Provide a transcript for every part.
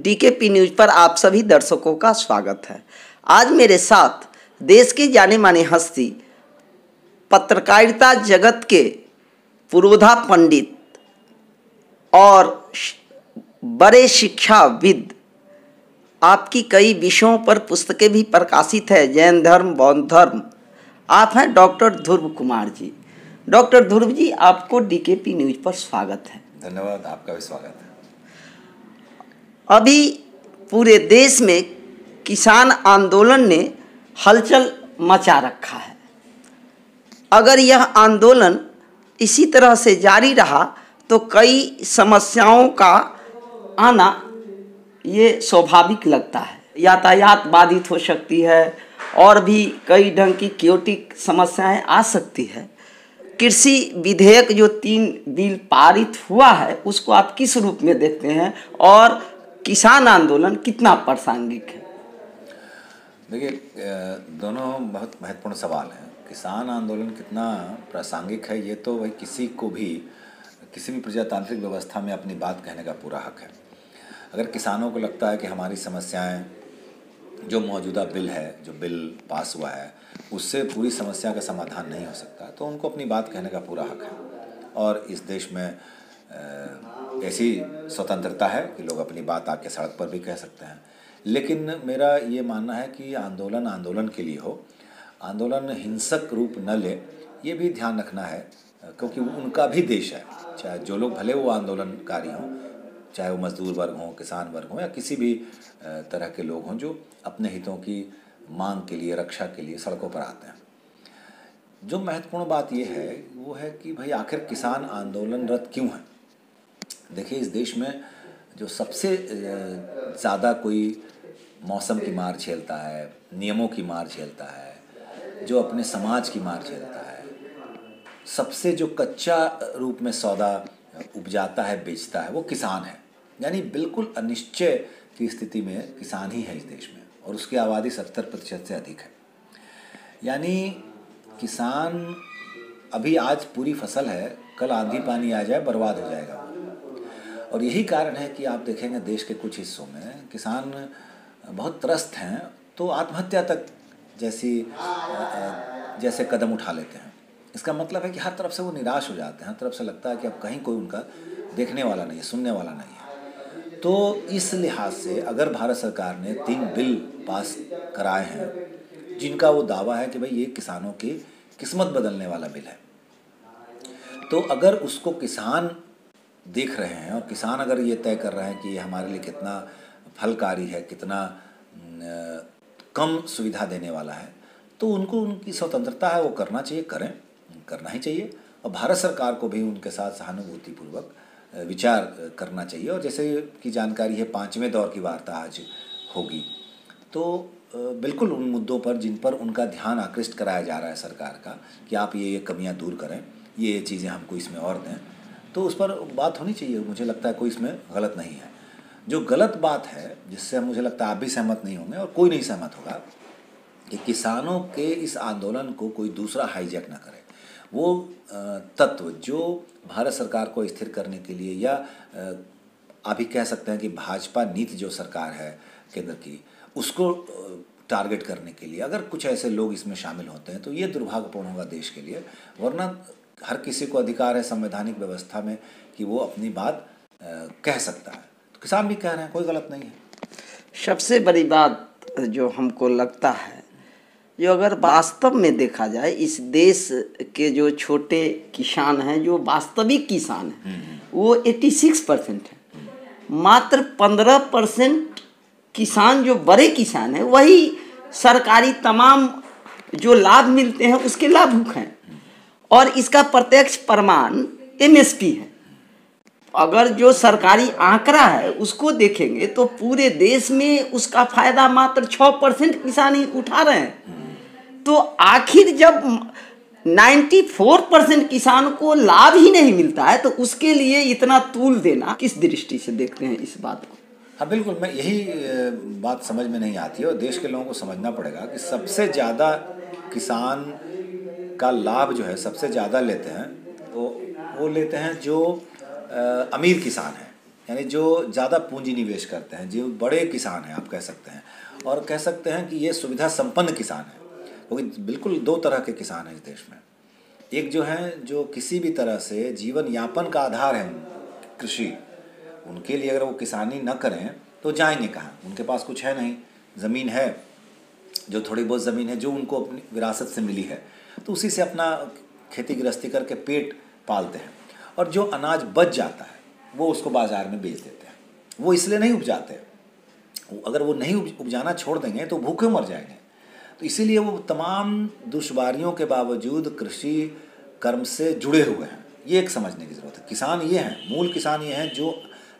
DKP news पर आप सभी दर्शकों का स्वागत है। आज मेरे साथ देश के जाने माने हस्ती, पत्रकारिता जगत के पुरोधा पंडित और बड़े शिक्षाविद, आपकी कई विषयों पर पुस्तकें भी प्रकाशित है, जैन धर्म, बौद्ध धर्म। आप हैं डॉक्टर ध्रुव कुमार जी। डॉक्टर ध्रुव जी, आपको डीकेपी न्यूज पर स्वागत है। धन्यवाद, आपका भी स्वागत है। अभी पूरे देश में किसान आंदोलन ने हलचल मचा रखा है। अगर यह आंदोलन इसी तरह से जारी रहा तो कई समस्याओं का आना ये स्वाभाविक लगता है। यातायात बाधित हो सकती है और भी कई ढंग की क्योटिक समस्याएं आ सकती है। कृषि विधेयक जो 3 बिल पारित हुआ है, उसको आप किस रूप में देखते हैं और किसान आंदोलन कितना प्रासंगिक है? देखिए, दोनों बहुत महत्वपूर्ण सवाल हैं। किसान आंदोलन कितना प्रासंगिक है, ये तो भाई किसी को भी किसी भी प्रजातांत्रिक व्यवस्था में अपनी बात कहने का पूरा हक है। अगर किसानों को लगता है कि हमारी समस्याएं, जो मौजूदा बिल है, जो बिल पास हुआ है, उससे पूरी समस्या का समाधान नहीं हो सकता, तो उनको अपनी बात कहने का पूरा हक है। और इस देश में ऐसी स्वतंत्रता है कि लोग अपनी बात आके सड़क पर भी कह सकते हैं। लेकिन मेरा ये मानना है कि आंदोलन आंदोलन के लिए हो, आंदोलन हिंसक रूप न ले, ये भी ध्यान रखना है, क्योंकि उनका भी देश है। चाहे जो लोग भले वो आंदोलनकारी हों, चाहे वो मजदूर वर्ग हों, किसान वर्ग हों, या किसी भी तरह के लोग हों जो अपने हितों की मांग के लिए, रक्षा के लिए सड़कों पर आते हैं। जो महत्वपूर्ण बात ये है वो है कि भाई आखिर किसान आंदोलनरत क्यों है। देखिए, इस देश में जो सबसे ज़्यादा कोई मौसम की मार झेलता है, नियमों की मार झेलता है, जो अपने समाज की मार झेलता है, सबसे जो कच्चा रूप में सौदा उपजाता है, बेचता है, वो किसान है। यानी बिल्कुल अनिश्चय की स्थिति में किसान ही है इस देश में, और उसकी आबादी 70% से अधिक है। यानी किसान अभी आज पूरी फसल है, कल आंधी पानी आ जाए बर्बाद हो जाएगा। और यही कारण है कि आप देखेंगे देश के कुछ हिस्सों में किसान बहुत त्रस्त हैं, तो आत्महत्या तक जैसे कदम उठा लेते हैं। इसका मतलब है कि हर तरफ से वो निराश हो जाते हैं, हर तरफ से लगता है कि अब कहीं कोई उनका देखने वाला नहीं है, सुनने वाला नहीं है। तो इस लिहाज से अगर भारत सरकार ने 3 बिल पास कराए हैं जिनका वो दावा है कि भाई ये किसानों की किस्मत बदलने वाला बिल है, तो अगर उसको किसान देख रहे हैं और किसान अगर ये तय कर रहे हैं कि ये हमारे लिए कितना फलकारी है, कितना कम सुविधा देने वाला है, तो उनको उनकी स्वतंत्रता है, वो करना चाहिए, करना ही चाहिए। और भारत सरकार को भी उनके साथ सहानुभूतिपूर्वक विचार करना चाहिए। और जैसे कि जानकारी है, 5वें दौर की वार्ता आज होगी, तो बिल्कुल उन मुद्दों पर जिन पर उनका ध्यान आकृष्ट कराया जा रहा है सरकार का कि आप ये कमियां दूर करें, ये चीज़ें हमको इसमें और दें, तो उस पर बात होनी चाहिए। मुझे लगता है कोई इसमें गलत नहीं है। जो गलत बात है, जिससे मुझे लगता है आप भी सहमत नहीं होंगे और कोई नहीं सहमत होगा, कि किसानों के इस आंदोलन को कोई दूसरा हाईजैक ना करे। वो तत्व जो भारत सरकार को स्थिर करने के लिए, या आप ही कह सकते हैं कि भाजपा नीति जो सरकार है केंद्र की, उसको टारगेट करने के लिए अगर कुछ ऐसे लोग इसमें शामिल होते हैं, तो ये दुर्भाग्यपूर्ण होगा देश के लिए। वरना हर किसी को अधिकार है संवैधानिक व्यवस्था में कि वो अपनी बात कह सकता है। तो किसान भी कह रहे हैं, कोई गलत नहीं है। सबसे बड़ी बात जो हमको लगता है, जो अगर वास्तव में देखा जाए, इस देश के जो छोटे किसान हैं, जो वास्तविक किसान हैं, वो 86% है। मात्र 15% किसान जो बड़े किसान हैं, वही सरकारी तमाम जो लाभ मिलते हैं उसके लाभुक हैं। और इसका प्रत्यक्ष प्रमाण एमएसपी है। अगर जो सरकारी आंकड़ा है उसको देखेंगे तो पूरे देश में उसका फायदा मात्र 6% किसान ही उठा रहे हैं। तो आखिर जब 94% किसान को लाभ ही नहीं मिलता है, तो उसके लिए इतना तूल देना किस दृष्टि से देखते हैं इस बात को? हाँ, बिल्कुल, मैं यही बात समझ में नहीं आती है, और देश के लोगों को समझना पड़ेगा कि सबसे ज़्यादा किसान का लाभ जो है सबसे ज़्यादा लेते हैं, तो वो लेते हैं जो अमीर किसान हैं। यानी जो ज़्यादा पूंजी निवेश करते हैं, जो बड़े किसान हैं आप कह सकते हैं, और कह सकते हैं कि ये सुविधा संपन्न किसान है। क्योंकि बिल्कुल दो तरह के किसान हैं इस देश में। एक जो हैं जो किसी भी तरह से जीवन यापन का आधार है कृषि, उनके लिए अगर वो किसानी न करें तो जाएंगे कहाँ? उनके पास कुछ है नहीं, ज़मीन है, जो थोड़ी बहुत ज़मीन है जो उनको अपनी विरासत से मिली है, तो उसी से अपना खेती गृहस्थी करके पेट पालते हैं। और जो अनाज बच जाता है वो उसको बाज़ार में बेच देते हैं। वो इसलिए नहीं उपजाते, अगर वो नहीं उपजाना छोड़ देंगे तो भूखे मर जाएंगे। तो इसीलिए वो तमाम दुश्वारियों के बावजूद कृषि कर्म से जुड़े हुए हैं। ये एक समझने की ज़रूरत है। किसान ये हैं, मूल किसान ये हैं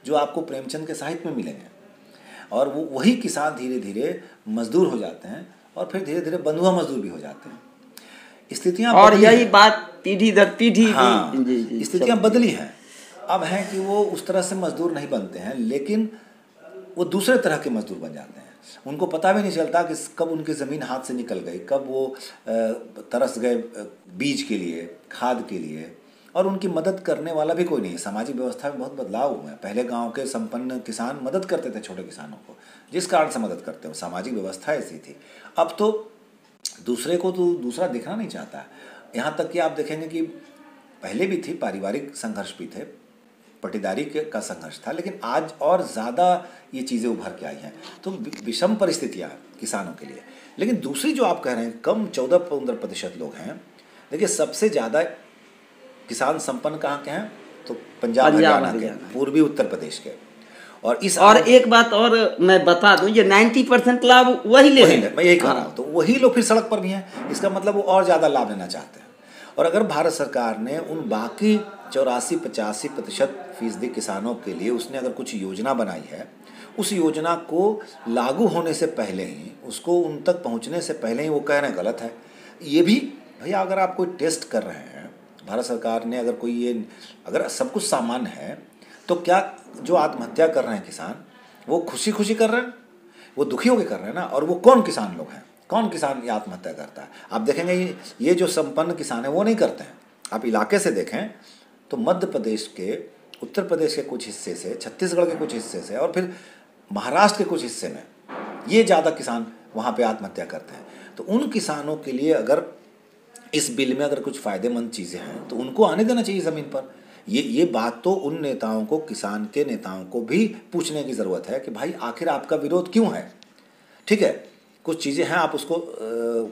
जो आपको प्रेमचंद के साहित्य में मिलेंगे। और वो वही किसान धीरे धीरे मजदूर हो जाते हैं और फिर धीरे धीरे बंधुआ मजदूर भी हो जाते हैं। स्थितियाँ और यही बात पीढ़ी दर पीढ़ी हाँ, स्थितियाँ बदली हैं। अब है कि वो उस तरह से मजदूर नहीं बनते हैं, लेकिन वो दूसरे तरह के मजदूर बन जाते हैं। उनको पता भी नहीं चलता कि कब उनकी ज़मीन हाथ से निकल गई, कब वो तरस गए बीज के लिए, खाद के लिए, और उनकी मदद करने वाला भी कोई नहीं। सामाजिक व्यवस्था में बहुत बदलाव हुए हैं। पहले गांव के संपन्न किसान मदद करते थे छोटे किसानों को, जिस कारण से मदद करते हो, सामाजिक व्यवस्था ऐसी थी। अब तो दूसरे को तो दूसरा देखना नहीं चाहता। यहाँ तक कि आप देखेंगे कि पहले भी थी, पारिवारिक संघर्ष भी थे, पटीदारी का संघर्ष था, लेकिन आज और ज़्यादा ये चीज़ें उभर के आई हैं। तो विषम परिस्थितियाँ किसानों के लिए। लेकिन दूसरी जो आप कह रहे हैं कम 14-15% लोग हैं, देखिए सबसे ज़्यादा किसान संपन्न कहाँ के हैं? तो पंजाब हरियाणा के, पूर्वी उत्तर प्रदेश के। और एक बात और मैं बता दूं, ये 90% लाभ वही ले रहे हैं। मैं यही कह रहा हूँ। तो वही लोग फिर सड़क पर भी हैं। इसका मतलब वो और ज़्यादा लाभ लेना चाहते हैं। और अगर भारत सरकार ने उन बाकी 84-85% किसानों के लिए उसने अगर कुछ योजना बनाई है, उस योजना को लागू होने से पहले ही, उसको उन तक पहुँचने से पहले ही वो कह रहे हैं गलत है। ये भी भैया, अगर आप कोई टेस्ट कर रहे हैं, भारत सरकार ने अगर कोई ये, अगर सब कुछ सामान्य है, तो क्या जो आत्महत्या कर रहे हैं किसान, वो खुशी खुशी कर रहे हैं? वो दुखी होकर कर रहे हैं ना। और वो कौन किसान लोग हैं? कौन किसान ये आत्महत्या करता है? आप देखेंगे ये जो संपन्न किसान है वो नहीं करते हैं। आप इलाके से देखें तो मध्य प्रदेश के, उत्तर प्रदेश के कुछ हिस्से से, छत्तीसगढ़ के कुछ हिस्से से, और फिर महाराष्ट्र के कुछ हिस्से में ये ज़्यादा किसान वहाँ पे आत्महत्या करते हैं। तो उन किसानों के लिए अगर इस बिल में अगर कुछ फ़ायदेमंद चीज़ें हैं तो उनको आने देना चाहिए ज़मीन पर। ये बात तो उन नेताओं को, किसान के नेताओं को भी पूछने की ज़रूरत है कि भाई आखिर आपका विरोध क्यों है? ठीक है, कुछ चीज़ें हैं, आप उसको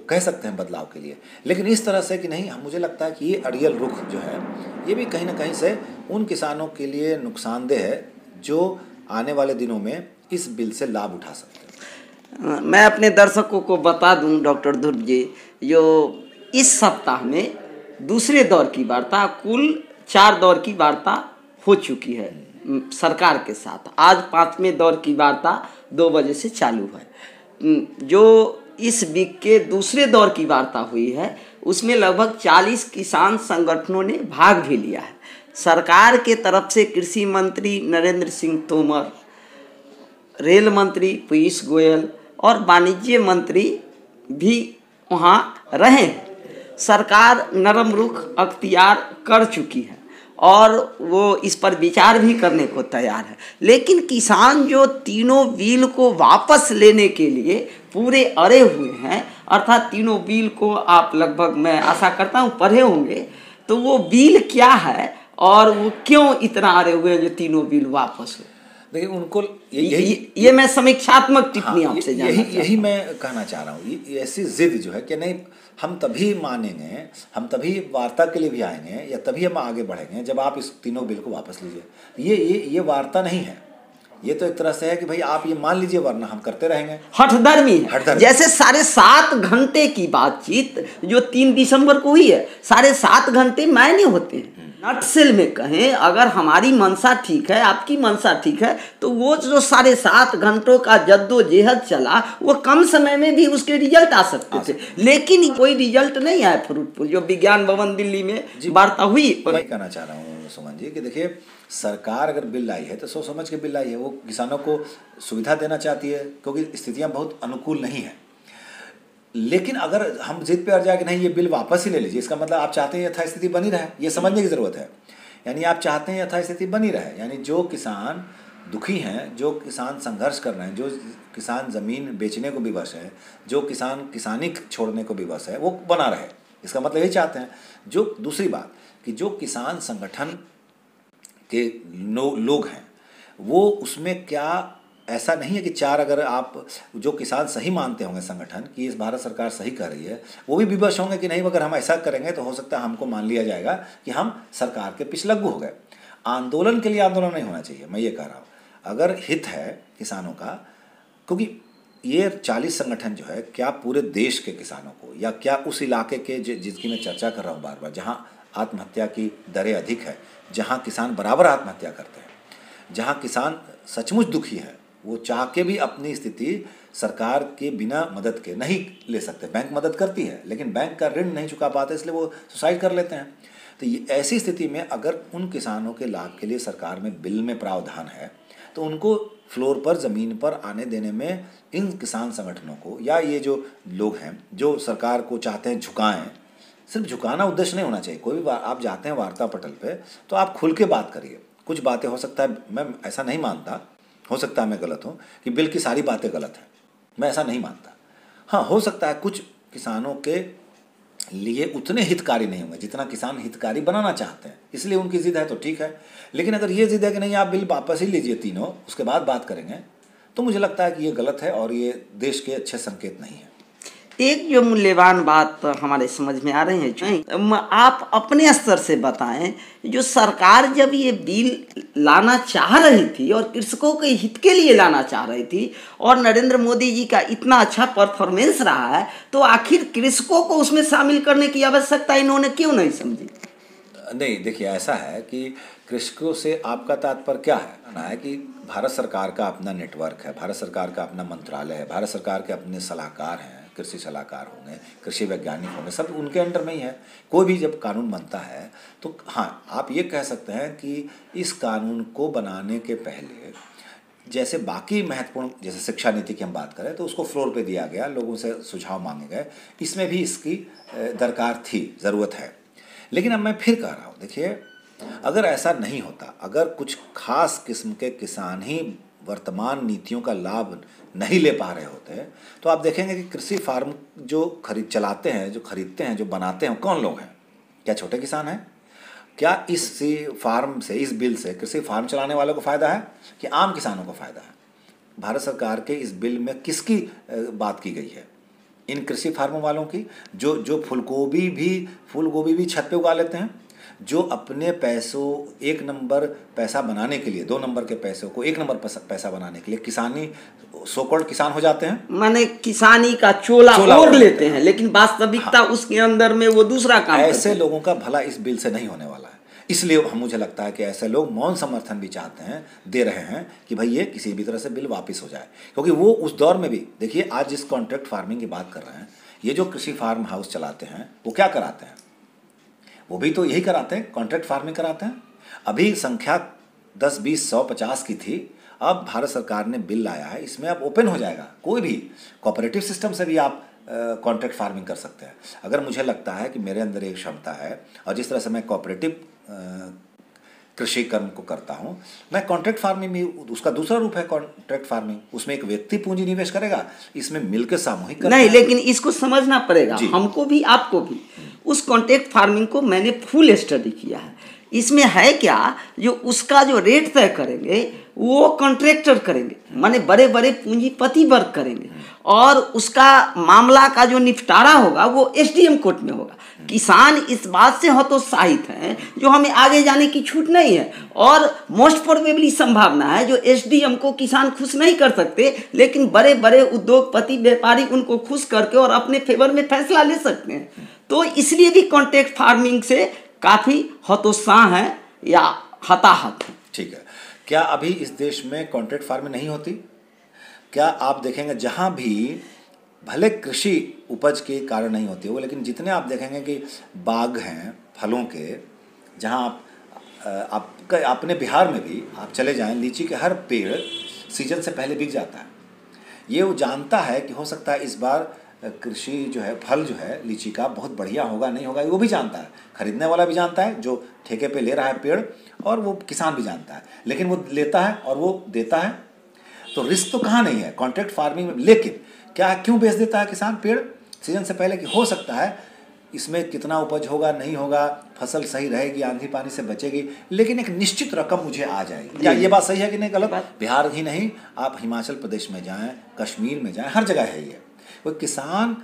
कह सकते हैं बदलाव के लिए, लेकिन इस तरह से कि नहीं, मुझे लगता है कि ये अड़ियल रुख जो है ये भी कहीं ना कहीं से उन किसानों के लिए नुकसानदेह है जो आने वाले दिनों में इस बिल से लाभ उठा सकते हैं। मैं अपने दर्शकों को बता दूं डॉक्टर ध्रुव जी, जो इस सप्ताह में दूसरे दौर की वार्ता, कुल 4 दौर की वार्ता हो चुकी है सरकार के साथ। आज 5वें दौर की वार्ता 2 बजे से चालू है। जो इस वीक के दूसरे दौर की वार्ता हुई है उसमें लगभग 40 किसान संगठनों ने भाग भी लिया है। सरकार के तरफ से कृषि मंत्री नरेंद्र सिंह तोमर, रेल मंत्री पीयूष गोयल और वाणिज्य मंत्री भी वहाँ रहे हैं। सरकार नरम रुख अख्तियार कर चुकी है और वो इस पर विचार भी करने को तैयार है। लेकिन किसान जो तीनों बिल को वापस लेने के लिए पूरे अड़े हुए हैं, अर्थात तीनों बिल को आप लगभग, मैं आशा करता हूँ, पढ़े होंगे, तो वो बिल क्या है और वो क्यों इतना अड़े हुए हैं जो तीनों बिल वापस हो। देखिए उनको ये मैं समीक्षात्मक टिप्पणी आपसे यही मैं कहना चाह रहा हूँ। ये ऐसी जिद जो है कि नहीं, हम तभी मानेंगे, हम तभी वार्ता के लिए भी आएंगे या तभी हम आगे बढ़ेंगे जब आप इस तीनों बिल को वापस लीजिए। ये वार्ता नहीं है, ये तो एक तरह से है कि भाई आप ये मान लीजिए वरना हम करते रहेंगे। हठधर्मी है। जैसे 7.5 घंटे की बातचीत जो 3 दिसंबर को हुई है, 7.5 घंटे मायने होते हैं। नटसेल में कहें, अगर हमारी मंशा ठीक है, आपकी मंशा ठीक है, तो वो जो 7.5 घंटों का जद्दोजहद चला वो कम समय में भी उसके रिजल्ट आ सकते थे, लेकिन कोई रिजल्ट नहीं आया फ्रूटफुल। जो विज्ञान भवन दिल्ली में वार्ता हुई, मैं कहना चाह रहा हूँ सुमन जी कि देखिए, सरकार अगर बिल लाई है तो सोच समझ के बिल लाई है। वो किसानों को सुविधा देना चाहती है क्योंकि स्थितियाँ बहुत अनुकूल नहीं है। लेकिन अगर हम जिद पे अड़ जाए कि नहीं ये बिल वापस ही ले लीजिए, इसका मतलब आप चाहते हैं यथास्थिति बनी रहे, ये समझने की ज़रूरत है। यानी आप चाहते हैं यथास्थिति बनी रहे, यानी जो किसान दुखी हैं, जो किसान संघर्ष कर रहे हैं, जो किसान ज़मीन बेचने को विवश है, जो किसान किसानी छोड़ने को विवश है, वो बना रहे। इसका मतलब यही चाहते हैं। जो दूसरी बात कि जो किसान संगठन के लोग हैं वो उसमें क्या ऐसा नहीं है कि चार, अगर आप जो किसान सही मानते होंगे संगठन कि इस भारत सरकार सही कर रही है, वो भी विवश होंगे कि नहीं अगर हम ऐसा करेंगे तो हो सकता है हमको मान लिया जाएगा कि हम सरकार के पिछलग्गू हो गए। आंदोलन के लिए आंदोलन नहीं होना चाहिए, मैं ये कह रहा हूँ। अगर हित है किसानों का, क्योंकि ये 40 संगठन जो है क्या पूरे देश के किसानों को या क्या उस इलाके के जिसकी मैं चर्चा कर रहा हूँ बार बार, जहाँ आत्महत्या की दरें अधिक है, जहाँ किसान बराबर आत्महत्या करते हैं, जहाँ किसान सचमुच दुखी है, वो चाह के भी अपनी स्थिति सरकार के बिना मदद के नहीं ले सकते। बैंक मदद करती है लेकिन बैंक का ऋण नहीं चुका पाते, इसलिए वो सुसाइड कर लेते हैं। तो ये ऐसी स्थिति में अगर उन किसानों के लाभ के लिए सरकार में बिल में प्रावधान है तो उनको फ्लोर पर ज़मीन पर आने देने में इन किसान संगठनों को या ये जो लोग हैं जो सरकार को चाहते हैं झुकाएं, सिर्फ झुकाना उद्देश्य नहीं होना चाहिए। कोई भी आप जाते हैं वार्ता पटल पे तो आप खुल के बात करिए। कुछ बातें हो सकता है, मैं ऐसा नहीं मानता, हो सकता है मैं गलत हूँ कि बिल की सारी बातें गलत हैं, मैं ऐसा नहीं मानता। हाँ, हो सकता है कुछ किसानों के लिए उतने हितकारी नहीं होंगे जितना किसान हितकारी बनाना चाहते हैं, इसलिए उनकी जिद है तो ठीक है। लेकिन अगर ये जिद है कि नहीं आप बिल वापस ही लीजिए तीनों, उसके बाद बात करेंगे, तो मुझे लगता है कि ये गलत है और ये देश के अच्छे संकेत नहीं है। एक जो मूल्यवान बात हमारे समझ में आ रही है, आप अपने स्तर से बताएं, जो सरकार जब ये बिल लाना चाह रही थी और कृषकों के हित के लिए लाना चाह रही थी और नरेंद्र मोदी जी का इतना अच्छा परफॉर्मेंस रहा है, तो आखिर कृषकों को उसमें शामिल करने की आवश्यकता इन्होंने क्यों नहीं समझी? नहीं, देखिए ऐसा है कि कृषकों से आपका तात्पर्य क्या है ना, है कि भारत सरकार का अपना नेटवर्क है, भारत सरकार का अपना मंत्रालय है, भारत सरकार के अपने सलाहकार हैं, कृषि सलाहकार होंगे, कृषि वैज्ञानिक होंगे, सब उनके अंडर में ही है। कोई भी जब कानून बनता है तो हाँ, आप ये कह सकते हैं कि इस कानून को बनाने के पहले जैसे बाकी महत्वपूर्ण, जैसे शिक्षा नीति की हम बात करें तो उसको फ्लोर पे दिया गया, लोगों से सुझाव मांगे गए, इसमें भी इसकी दरकार थी, ज़रूरत है। लेकिन अब मैं फिर कह रहा हूँ, देखिए अगर ऐसा नहीं होता, अगर कुछ खास किस्म के किसान ही वर्तमान नीतियों का लाभ नहीं ले पा रहे होते तो आप देखेंगे कि कृषि फार्म जो चलाते हैं, जो खरीदते हैं, जो बनाते हैं, कौन लोग हैं? क्या छोटे किसान हैं? क्या इस फार्म से, इस बिल से कृषि फार्म चलाने वालों को फ़ायदा है कि आम किसानों को फ़ायदा है? भारत सरकार के इस बिल में किसकी बात की गई है? इन कृषि फार्मों वालों की, जो फूलगोभी भी छत पे उगा लेते हैं, जो अपने पैसों, एक नंबर पैसा बनाने के लिए, 2 नंबर के पैसों को 1 नंबर पैसा बनाने के लिए किसानी सोकॉल्ड किसान हो जाते हैं, माने किसानी का चोला ओढ़ लेते हैं, लेकिन वास्तविकता हाँ, उसके अंदर में वो दूसरा काम। ऐसे लोगों का भला इस बिल से नहीं होने वाला है। इसलिए मुझे लगता है कि ऐसे लोग मौन समर्थन भी चाहते हैं, दे रहे हैं कि भाई ये किसी भी तरह से बिल वापस हो जाए, क्योंकि वो उस दौर में भी, देखिए आज जिस कॉन्ट्रैक्ट फार्मिंग की बात कर रहे हैं, ये जो कृषि फार्म हाउस चलाते हैं वो क्या कराते हैं? वो भी तो यही कराते हैं, कॉन्ट्रैक्ट फार्मिंग कराते हैं। अभी संख्या 10, 20, 100, 50 की थी, अब भारत सरकार ने बिल लाया है, इसमें अब ओपन हो जाएगा, कोई भी कोऑपरेटिव सिस्टम से भी आप कॉन्ट्रैक्ट फार्मिंग कर सकते हैं। अगर मुझे लगता है कि मेरे अंदर एक क्षमता है और जिस तरह से मैं कोऑपरेटिव कृषि कर्म को करता हूँ, मैं कॉन्ट्रैक्ट फार्मिंग भी, उसका दूसरा रूप है कॉन्ट्रैक्ट फार्मिंग, उसमें एक व्यक्ति पूंजी निवेश करेगा, इसमें मिलकर सामूहिक नहीं, लेकिन इसको समझना पड़ेगा हमको भी, आपको भी। उस कॉन्ट्रैक्ट फार्मिंग को मैंने फुल स्टडी किया है। इसमें है क्या, जो उसका जो रेट तय करेंगे वो कॉन्ट्रैक्टर करेंगे, माने बड़े बड़े पूंजीपति वर्ग करेंगे, और उसका मामला का जो निपटारा होगा वो एसडीएम कोर्ट में होगा। किसान इस बात से हतोत्साहित हैं जो हमें आगे जाने की छूट नहीं है, और मोस्ट प्रोबेबली संभावना है जो एसडीएम को किसान खुश नहीं कर सकते, लेकिन बड़े बड़े उद्योगपति व्यापारी उनको खुश करके और अपने फेवर में फैसला ले सकते हैं। तो इसलिए भी कॉन्ट्रैक्ट फार्मिंग से काफ़ी हतोत्साह है या हताहत है। ठीक है, क्या अभी इस देश में कॉन्ट्रैक्ट फार्मिंग नहीं होती? क्या आप देखेंगे जहाँ भी, भले कृषि उपज के कारण नहीं होती हो, लेकिन जितने आप देखेंगे कि बाग हैं फलों के, जहाँ आप अपने बिहार में भी आप चले जाएं, लीची के हर पेड़ सीजन से पहले बिक जाता है। ये वो जानता है कि हो सकता है इस बार कृषि जो है, फल जो है लीची का बहुत बढ़िया होगा नहीं होगा वो भी जानता है, खरीदने वाला भी जानता है, जो ठेके पे ले रहा है पेड़, और वो किसान भी जानता है, लेकिन वो लेता है और वो देता है। तो रिस्क तो कहाँ नहीं है कॉन्ट्रैक्ट फार्मिंग में, लेकिन क्या क्यों बेच देता है किसान पेड़ सीजन से पहले? कि हो सकता है इसमें कितना उपज होगा नहीं होगा, फसल सही रहेगी, आंधी पानी से बचेगी, लेकिन एक निश्चित रकम मुझे आ जाएगी। क्या ये बात सही है कि नहीं गलत? बिहार ही नहीं, आप हिमाचल प्रदेश में जाएं, कश्मीर में जाएं, हर जगह है ये। वो किसान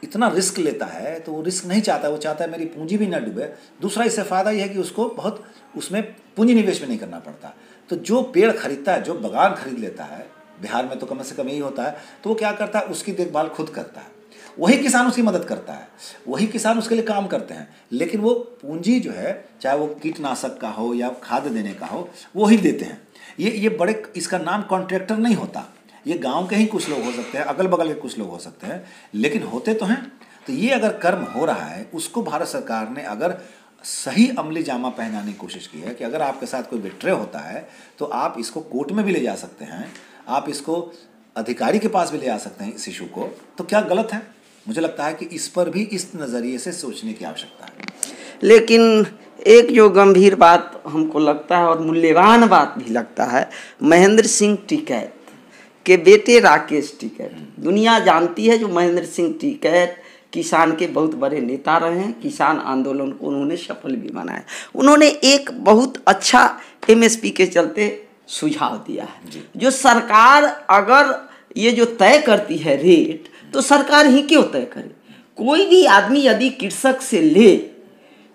इतना रिस्क लेता है तो वो रिस्क नहीं चाहता, वो चाहता है मेरी पूंजी भी ना डूबे। दूसरा इससे फ़ायदा ये है कि उसको बहुत उसमें पूंजी निवेश में नहीं करना पड़ता। तो जो पेड़ खरीदता है, जो बागान खरीद लेता है, बिहार में तो कम से कम यही होता है, तो वो क्या करता है, उसकी देखभाल खुद करता है, वही किसान उसकी मदद करता है, वही किसान उसके लिए काम करते हैं, लेकिन वो पूंजी जो है, चाहे वो कीटनाशक का हो या खाद देने का हो, वो ही देते हैं। ये बड़े, इसका नाम कॉन्ट्रैक्टर नहीं होता, ये गांव के ही कुछ लोग हो सकते हैं, अगल बगल के कुछ लोग हो सकते हैं, लेकिन होते तो हैं। तो ये अगर कर्म हो रहा है, उसको भारत सरकार ने अगर सही अमली जामा पहनाने की कोशिश की है कि अगर आपके साथ कोई बिट्रे होता है तो आप इसको कोर्ट में भी ले जा सकते हैं, आप इसको अधिकारी के पास भी ले जा सकते हैं इस इशू को, तो क्या गलत है? मुझे लगता है कि इस पर भी इस नज़रिए से सोचने की आवश्यकता है। लेकिन एक जो गंभीर बात हमको लगता है और मूल्यवान बात भी लगता है, महेंद्र सिंह टिकैत के बेटे राकेश टिकैत, दुनिया जानती है जो महेंद्र सिंह टिकैत किसान के बहुत बड़े नेता रहे हैं, किसान आंदोलन को उन्होंने सफल भी बनाया। उन्होंने एक बहुत अच्छा एमएसपी के चलते सुझाव दिया है, जो सरकार अगर ये जो तय करती है रेट, तो सरकार ही क्यों तय करे? कोई भी आदमी यदि कृषक से ले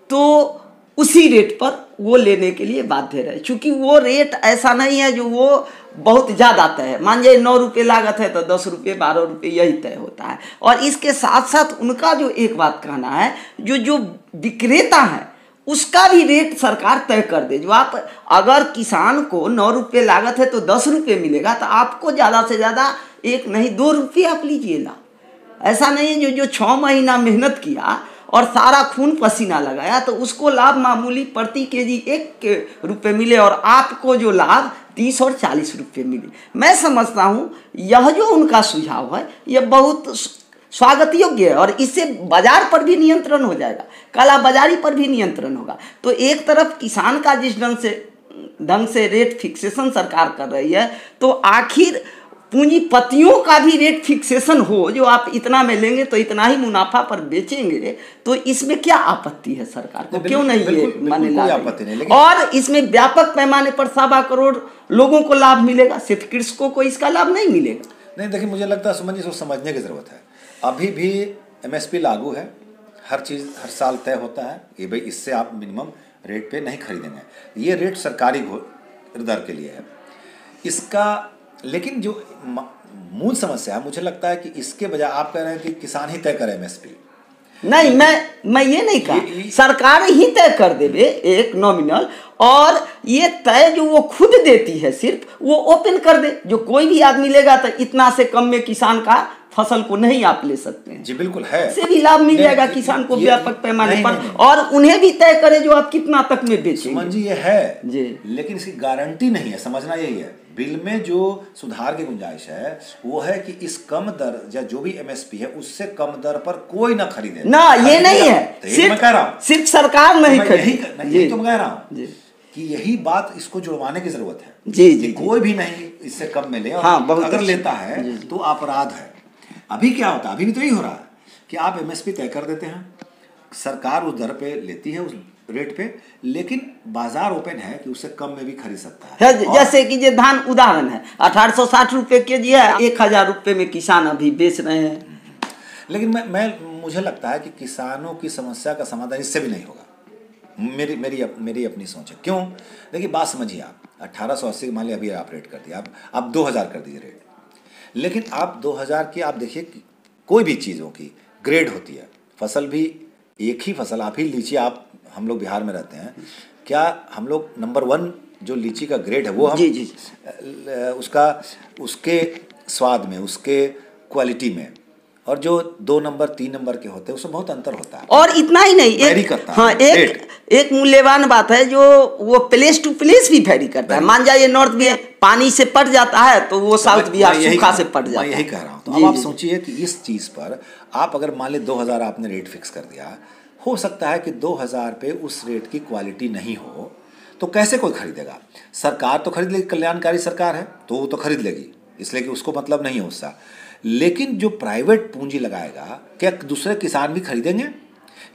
तो उसी रेट पर वो लेने के लिए बाध्य रहे, क्योंकि वो रेट ऐसा नहीं है जो वो बहुत ज़्यादा तय है। मान लीजिए 9 रुपये लागत है तो 10 रुपये 12 रुपये यही तय होता है। और इसके साथ साथ उनका जो एक बात कहना है, जो विक्रेता है उसका भी रेट सरकार तय कर दे। जो आप अगर किसान को 9 रुपये लागत है तो 10 रुपये मिलेगा, तो आपको ज़्यादा से ज़्यादा 1 नहीं 2 रुपये आप लीजिएगा। ऐसा नहीं है जो 6 महीना मेहनत किया और सारा खून पसीना लगाया तो उसको लाभ मामूली प्रति केजी 1 रुपये मिले और आपको जो लाभ 30 और 40 रुपये मिले। मैं समझता हूँ यह जो उनका सुझाव है यह बहुत स्वागत योग्य है, और इससे बाजार पर भी नियंत्रण हो जाएगा, काला बाजारी पर भी नियंत्रण होगा। तो एक तरफ किसान का जिस ढंग से रेट फिक्सेशन सरकार कर रही है, तो आखिर पूंजीपतियों का भी रेट फिक्सेशन हो, जो आप इतना में लेंगे तो इतना ही मुनाफा पर बेचेंगे, तो इसमें क्या आपत्ति है सरकार को? क्यों नहीं ये माने लाभ? और इसमें व्यापक पैमाने पर 1.25 करोड़ लोगों को लाभ मिलेगा, सिर्फ कृषकों को इसका लाभ नहीं मिलेगा। नहीं, देखिए मुझे लगता है सुमन जी, इसको समझने की ज़रूरत है। अभी भी एमएसपी लागू है, हर चीज़ हर साल तय होता है कि भाई इससे आप मिनिमम रेट पे नहीं खरीदेंगे। ये रेट सरकारी दर के लिए है इसका। लेकिन जो मूल समस्या है, मुझे लगता है कि इसके बजाय आप कह रहे हैं कि किसान ही तय करे एमएसपी। नहीं, मैं ये नहीं कहा, सरकार ही तय कर देवे एक नॉमिनल, और ये तय जो वो खुद देती है सिर्फ वो ओपन कर दे, जो कोई भी आदमी लेगा तो इतना से कम में किसान का फसल को नहीं आप ले सकते हैं। जी बिल्कुल है, से भी लाभ मिल जाएगा किसान को व्यापक पैमाने पर, और उन्हें भी तय करे जो आप कितना तक में बेचेंगे। सुमन जी ये है जी, लेकिन इसकी गारंटी नहीं है, समझना यही है। बिल में जो सुधार की गुंजाइश है वो है कि इस कम दर या जो भी एमएसपी है उससे कम दर पर कोई ना खरीदे ना, ये नहीं है, सिर्फ सरकार नहीं खरीदे। तो मैं कह रहा हूँ कि यही बात इसको जुड़वाने की जरूरत है जी, कोई भी नहीं इससे कम में ले, और अगर लेता है तो अपराध है। अभी क्या होता है, अभी भी तो यही हो रहा है कि आप एमएसपी तय कर देते हैं, सरकार उस दर पे लेती है उस रेट पे, लेकिन बाजार ओपन है कि उससे कम में भी खरीद सकता है। जैसे कि ये धान उदाहरण है, 1860 रुपये केजी है, 1000 रुपये में किसान अभी बेच रहे हैं। लेकिन मुझे लगता है कि किसानों की समस्या का समाधान इससे भी नहीं होगा। मेरी अपनी सोच है। क्यों? देखिए बात समझिए, आप 1880 मान लिया, अभी आप रेट कर दिया, आप 2000 कर दीजिए रेट, लेकिन आप 2000 की आप देखिए कोई भी चीज़ों की ग्रेड होती है, फसल भी एक ही फसल, आप ही लीची, आप हम लोग बिहार में रहते हैं, क्या हम लोग नंबर 1 जो लीची का ग्रेड है वो हम जी। उसके स्वाद में, उसके क्वालिटी में, और जो 2 नंबर 3 नंबर के होते हैं उसमें बहुत अंतर होता है। और इतना ही नहीं, वैरी करता हाँ, है एक मूल्यवान बात है जो वो प्लेस टू प्लेस भी वैरी करता है। मान जाइए नॉर्थ बिहार पानी से पट जाता है तो वो साउथ बिहार सूखा से पट जाता है। मैं यही कह रहा हूँ। तो अब आप सोचिए कि इस चीज़ पर आप अगर मान लें 2000 आपने रेट फिक्स कर दिया, हो सकता है कि 2000 पे उस रेट की क्वालिटी नहीं हो, तो कैसे कोई खरीदेगा? सरकार तो खरीद लेगी, कल्याणकारी सरकार है तो वो तो खरीद लेगी, इसलिए कि उसको मतलब नहीं है उसका। लेकिन जो प्राइवेट पूंजी लगाएगा, क्या दूसरे किसान भी खरीदेंगे?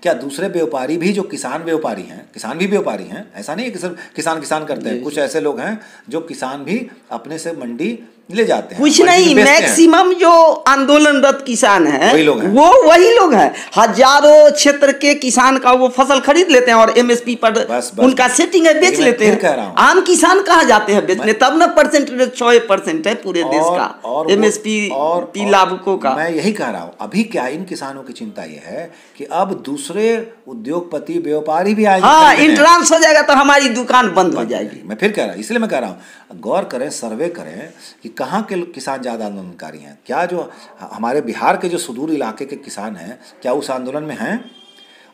क्या दूसरे व्यापारी भी, जो किसान व्यापारी हैं, किसान भी व्यापारी हैं, ऐसा नहीं है कि सिर्फ किसान किसान करते हैं, कुछ ऐसे लोग हैं जो किसान भी अपने से मंडी ले जाते हैं, कुछ नहीं, मैक्सिमम जो आंदोलनरत किसान है वो वही लोग हैं। हजारों क्षेत्र के किसान का वो फसल खरीद लेते हैं और एमएसपी पर उनका सेटिंग है, बेच लेते हैं। आम किसान कहाँ जाते हैं बेचने? तब ना परसेंट 100% है पूरे देश का एमएसपी लाभुकों का। मैं यही कह रहा हूँ, अभी क्या इन किसानों की चिंता ये है कि अब दूसरे उद्योगपति व्यापारी भी आएंगे। हाँ, इंट्रांस हो जाएगा तो हमारी दुकान बंद हो जाएगी। मैं फिर कह रहा हूँ, इसलिए मैं कह रहा हूँ गौर करें, सर्वे करें कि कहाँ के किसान ज़्यादा आंदोलनकारी हैं। क्या जो हमारे बिहार के जो सुदूर इलाके के किसान हैं, क्या उस आंदोलन में हैं?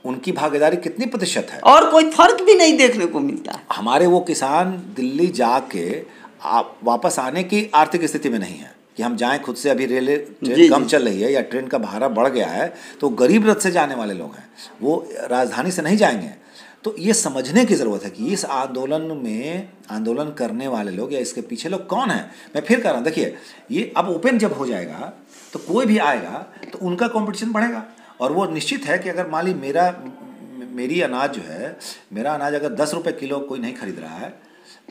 उनकी भागीदारी कितनी प्रतिशत है? और कोई फर्क भी नहीं देखने को मिलता। हमारे वो किसान दिल्ली जाके वापस आने की आर्थिक स्थिति में नहीं है कि हम जाएं खुद से। अभी ट्रेन कम चल रही है या ट्रेन का भाड़ा बढ़ गया है, तो गरीब रथ से जाने वाले लोग हैं, वो राजधानी से नहीं जाएंगे। तो ये समझने की ज़रूरत है कि इस आंदोलन में आंदोलन करने वाले लोग या इसके पीछे लोग कौन हैं। मैं फिर कह रहा हूँ, देखिए ये अब ओपन जब हो जाएगा तो कोई भी आएगा तो उनका कंपटीशन बढ़ेगा। और वो निश्चित है कि अगर मान ली मेरी अनाज जो है, मेरा अनाज अगर 10 रुपये किलो कोई नहीं खरीद रहा है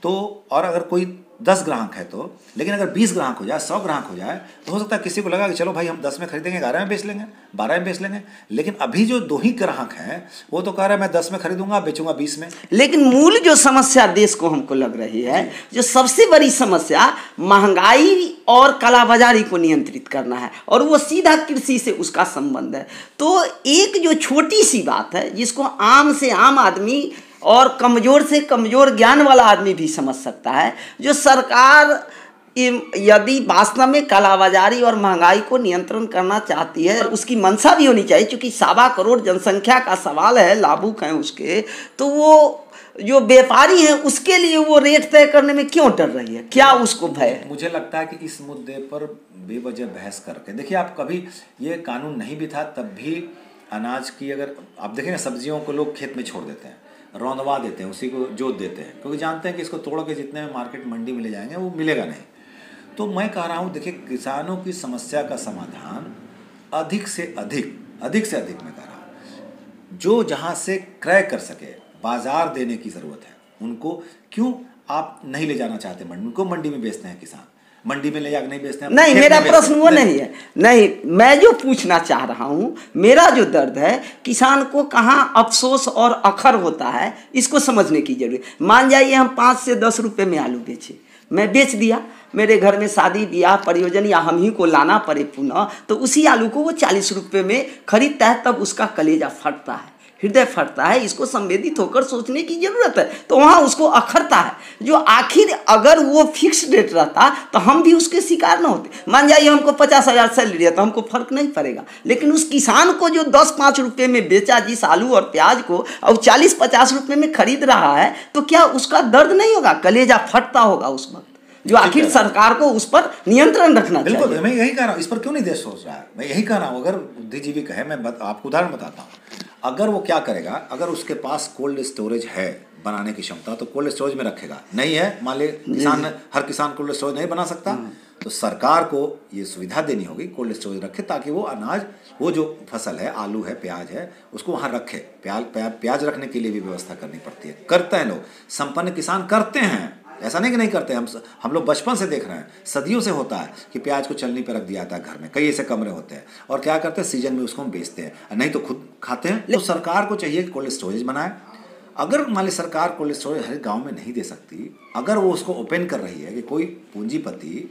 तो, और अगर कोई 10 ग्राहक है तो, लेकिन अगर 20 ग्राहक हो जाए, 100 ग्राहक हो जाए, तो हो सकता है किसी को लगा कि चलो भाई हम 10 में खरीदेंगे, 11 में बेच लेंगे, 12 में बेच लेंगे। लेकिन अभी जो 2 ही ग्राहक हैं वो तो कह रहे हैं मैं 10 में खरीदूंगा, बेचूंगा 20 में। लेकिन मूल जो समस्या देश को हमको लग रही है, जो सबसे बड़ी समस्या महंगाई और कालाबाजारी को नियंत्रित करना है, और वो सीधा कृषि से उसका संबंध है। तो एक जो छोटी सी बात है जिसको आम से आम आदमी और कमज़ोर से कमज़ोर ज्ञान वाला आदमी भी समझ सकता है, जो सरकार यदि वास्तव में कालाबाजारी और महंगाई को नियंत्रण करना चाहती है, उसकी मंशा भी होनी चाहिए, क्योंकि 1.25 करोड़ जनसंख्या का सवाल है, लाभुक हैं उसके, तो वो जो व्यापारी हैं उसके लिए वो रेट तय करने में क्यों डर रही है? क्या उसको भय है? मुझे लगता है कि इस मुद्दे पर बेवजह बहस करके, देखिए आप, कभी ये कानून नहीं भी था तब भी अनाज की, अगर आप देखें ना, सब्जियों को लोग खेत में छोड़ देते हैं, रौंदवा देते हैं, उसी को जोत देते हैं, क्योंकि जानते हैं कि इसको तोड़ के जितने मार्केट मंडी में ले जाएंगे वो मिलेगा नहीं। तो मैं कह रहा हूँ, देखिए किसानों की समस्या का समाधान अधिक से अधिक मैं कह रहा हूँ, जो जहाँ से क्रय कर सके, बाजार देने की ज़रूरत है उनको। क्यों आप नहीं ले जाना चाहते मंडी? उनको मंडी में बेचते हैं किसान, मंडी में ले जाकर नहीं बेचते हैं। नहीं, मेरा प्रश्न वो नहीं है। नहीं, मैं जो पूछना चाह रहा हूँ, मेरा जो दर्द है, किसान को कहाँ अफसोस और अखर होता है, इसको समझने की जरूरत। मान जाइए हम 5 से 10 रुपये में आलू बेचे, मैं बेच दिया, मेरे घर में शादी ब्याह प्रयोजन या हम ही को लाना पड़े पुनः, तो उसी आलू को वो 40 रुपये में खरीदता है, तब उसका कलेजा फटता है, हृदय फटता है। इसको संवेदित होकर सोचने की जरूरत है। तो वहाँ उसको अखरता है, जो आखिर अगर वो फिक्स रेट रहता तो हम भी उसके शिकार न होते। मान जाइए हमको 50,000 सैलरी है तो हमको फर्क नहीं पड़ेगा, लेकिन उस किसान को जो 10-5 रुपये में बेचा जिस आलू और प्याज को, और 40-50 रुपये में खरीद रहा है, तो क्या उसका दर्द नहीं होगा? कलेजा फटता होगा उस वक्त, जो आखिर सरकार को उस पर नियंत्रण रखना चाहिए। बिल्कुल, मैं यही कह रहा हूँ, इस पर क्यों नहीं देश सोच रहा है? मैं यही कह रहा हूँ, अगर बुद्धिजीवी कहे, मैं आपको उदाहरण बताता हूँ, अगर वो क्या करेगा, अगर उसके पास कोल्ड स्टोरेज है बनाने की क्षमता, तो कोल्ड स्टोरेज में रखेगा। नहीं है, मान ले किसान, हर किसान कोल्ड स्टोरेज नहीं बना सकता, तो सरकार को ये सुविधा देनी होगी कोल्ड स्टोरेज रखे, ताकि वो अनाज, वो जो फसल है, आलू है, प्याज है, उसको वहाँ रखे। प्याज रखने के लिए भी व्यवस्था करनी पड़ती है, करते हैं लोग, संपन्न किसान करते हैं, ऐसा नहीं कि नहीं करते। हम लोग बचपन से देख रहे हैं, सदियों से होता है कि प्याज को चलनी पर रख दिया जाता है घर में, कई ऐसे कमरे होते हैं, और क्या करते हैं, सीजन में उसको हम बेचते हैं, नहीं तो खुद खाते हैं। तो सरकार को चाहिए कि कोल्ड स्टोरेज बनाए। अगर मान ली सरकार कोल्ड स्टोरेज हर गांव में नहीं दे सकती, अगर वो उसको ओपन कर रही है कि कोई पूंजीपति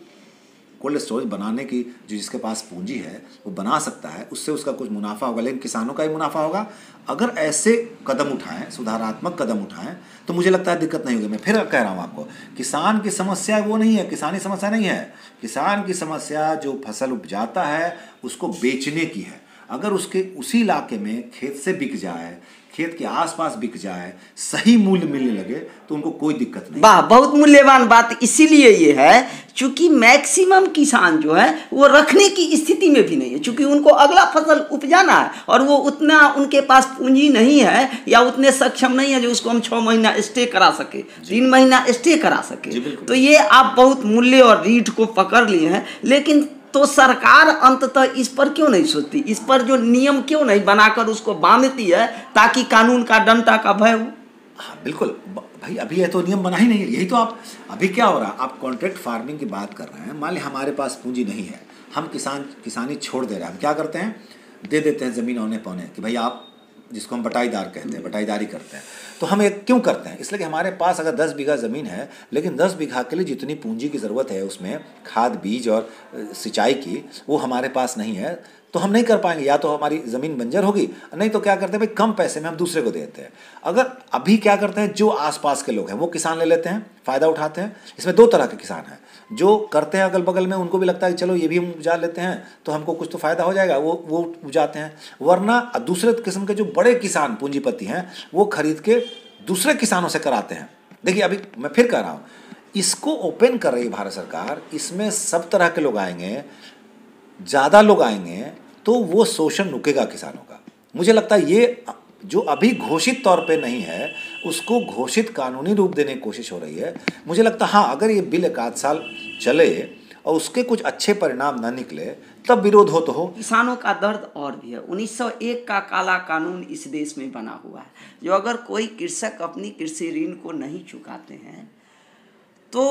कोल्ड स्टोरेज बनाने की जो जिसके पास पूंजी है वो बना सकता है, उससे उसका कुछ मुनाफा होगा, लेकिन किसानों का ही मुनाफा होगा। अगर ऐसे कदम उठाएं, सुधारात्मक कदम उठाएं, तो मुझे लगता है दिक्कत नहीं होगी। मैं फिर कह रहा हूँ आपको, किसान की समस्या वो नहीं है, किसानी समस्या नहीं है। किसान की समस्या जो फसल उपजाता है उसको बेचने की है। अगर उसके उसी इलाके में खेत से बिक जाए, खेत के आसपास बिक जाए, सही मूल्य मिलने लगे, तो उनको कोई दिक्कत नहीं। वाह, बहुत मूल्यवान बात इसीलिए ये है क्योंकि मैक्सिमम किसान जो है वो रखने की स्थिति में भी नहीं है, क्योंकि उनको अगला फसल उपजाना है और वो उतना उनके पास पूंजी नहीं है या उतने सक्षम नहीं है जो उसको हम 6 महीना स्टे करा सके, 3 महीना स्टे करा सके। तो ये आप बहुत मूल्य और रीढ़ को पकड़ लिए हैं, लेकिन तो सरकार अंततः इस पर क्यों नहीं सोचती, इस पर जो नियम क्यों नहीं बनाकर उसको बांधती है ताकि कानून का डंडा का भय हो। हाँ बिल्कुल भाई, अभी ये तो नियम बना ही नहीं है। यही तो आप अभी क्या हो रहा है, आप कॉन्ट्रैक्ट फार्मिंग की बात कर रहे हैं। मान लीजिए हमारे पास पूंजी नहीं है, हम किसानी छोड़ दे रहे हैं, हम क्या करते हैं, दे देते हैं ज़मीन औने पौने कि भाई आप, जिसको हम बटाईदार कहते हैं, बटाईदारी करते हैं। तो हम एक क्यों करते हैं, इसलिए कि हमारे पास अगर 10 बीघा ज़मीन है, लेकिन 10 बीघा के लिए जितनी पूंजी की ज़रूरत है उसमें खाद बीज और सिंचाई की, वो हमारे पास नहीं है, तो हम नहीं कर पाएंगे। या तो हमारी ज़मीन बंजर होगी, नहीं तो क्या करते हैं भाई, कम पैसे में हम दूसरे को देते हैं। अगर अभी क्या करते हैं, जो आसपास के लोग हैं वो किसान ले लेते हैं, फ़ायदा उठाते हैं। इसमें 2 तरह के किसान हैं, जो करते हैं अगल बगल में, उनको भी लगता है कि चलो ये भी हम उपजा लेते हैं तो हमको कुछ तो फ़ायदा हो जाएगा, वो उपजाते हैं। वरना दूसरे किस्म के जो बड़े किसान पूंजीपति हैं वो खरीद के दूसरे किसानों से कराते हैं। देखिए अभी मैं फिर कह रहा हूँ, इसको ओपन कर रही है भारत सरकार, इसमें सब तरह के लोग आएंगे, ज़्यादा लोग आएंगे, तो वो शोषण रुकेगा किसानों का। मुझे लगता है ये जो अभी घोषित तौर पे नहीं है उसको घोषित कानूनी रूप देने की कोशिश हो रही है। मुझे लगता है हाँ, अगर ये बिल 1 साल चले और उसके कुछ अच्छे परिणाम ना निकले तब विरोध हो तो हो। किसानों का दर्द और भी है। 1901 का काला कानून इस देश में बना हुआ है, जो अगर कोई कृषक अपनी कृषि ऋण को नहीं चुकाते हैं तो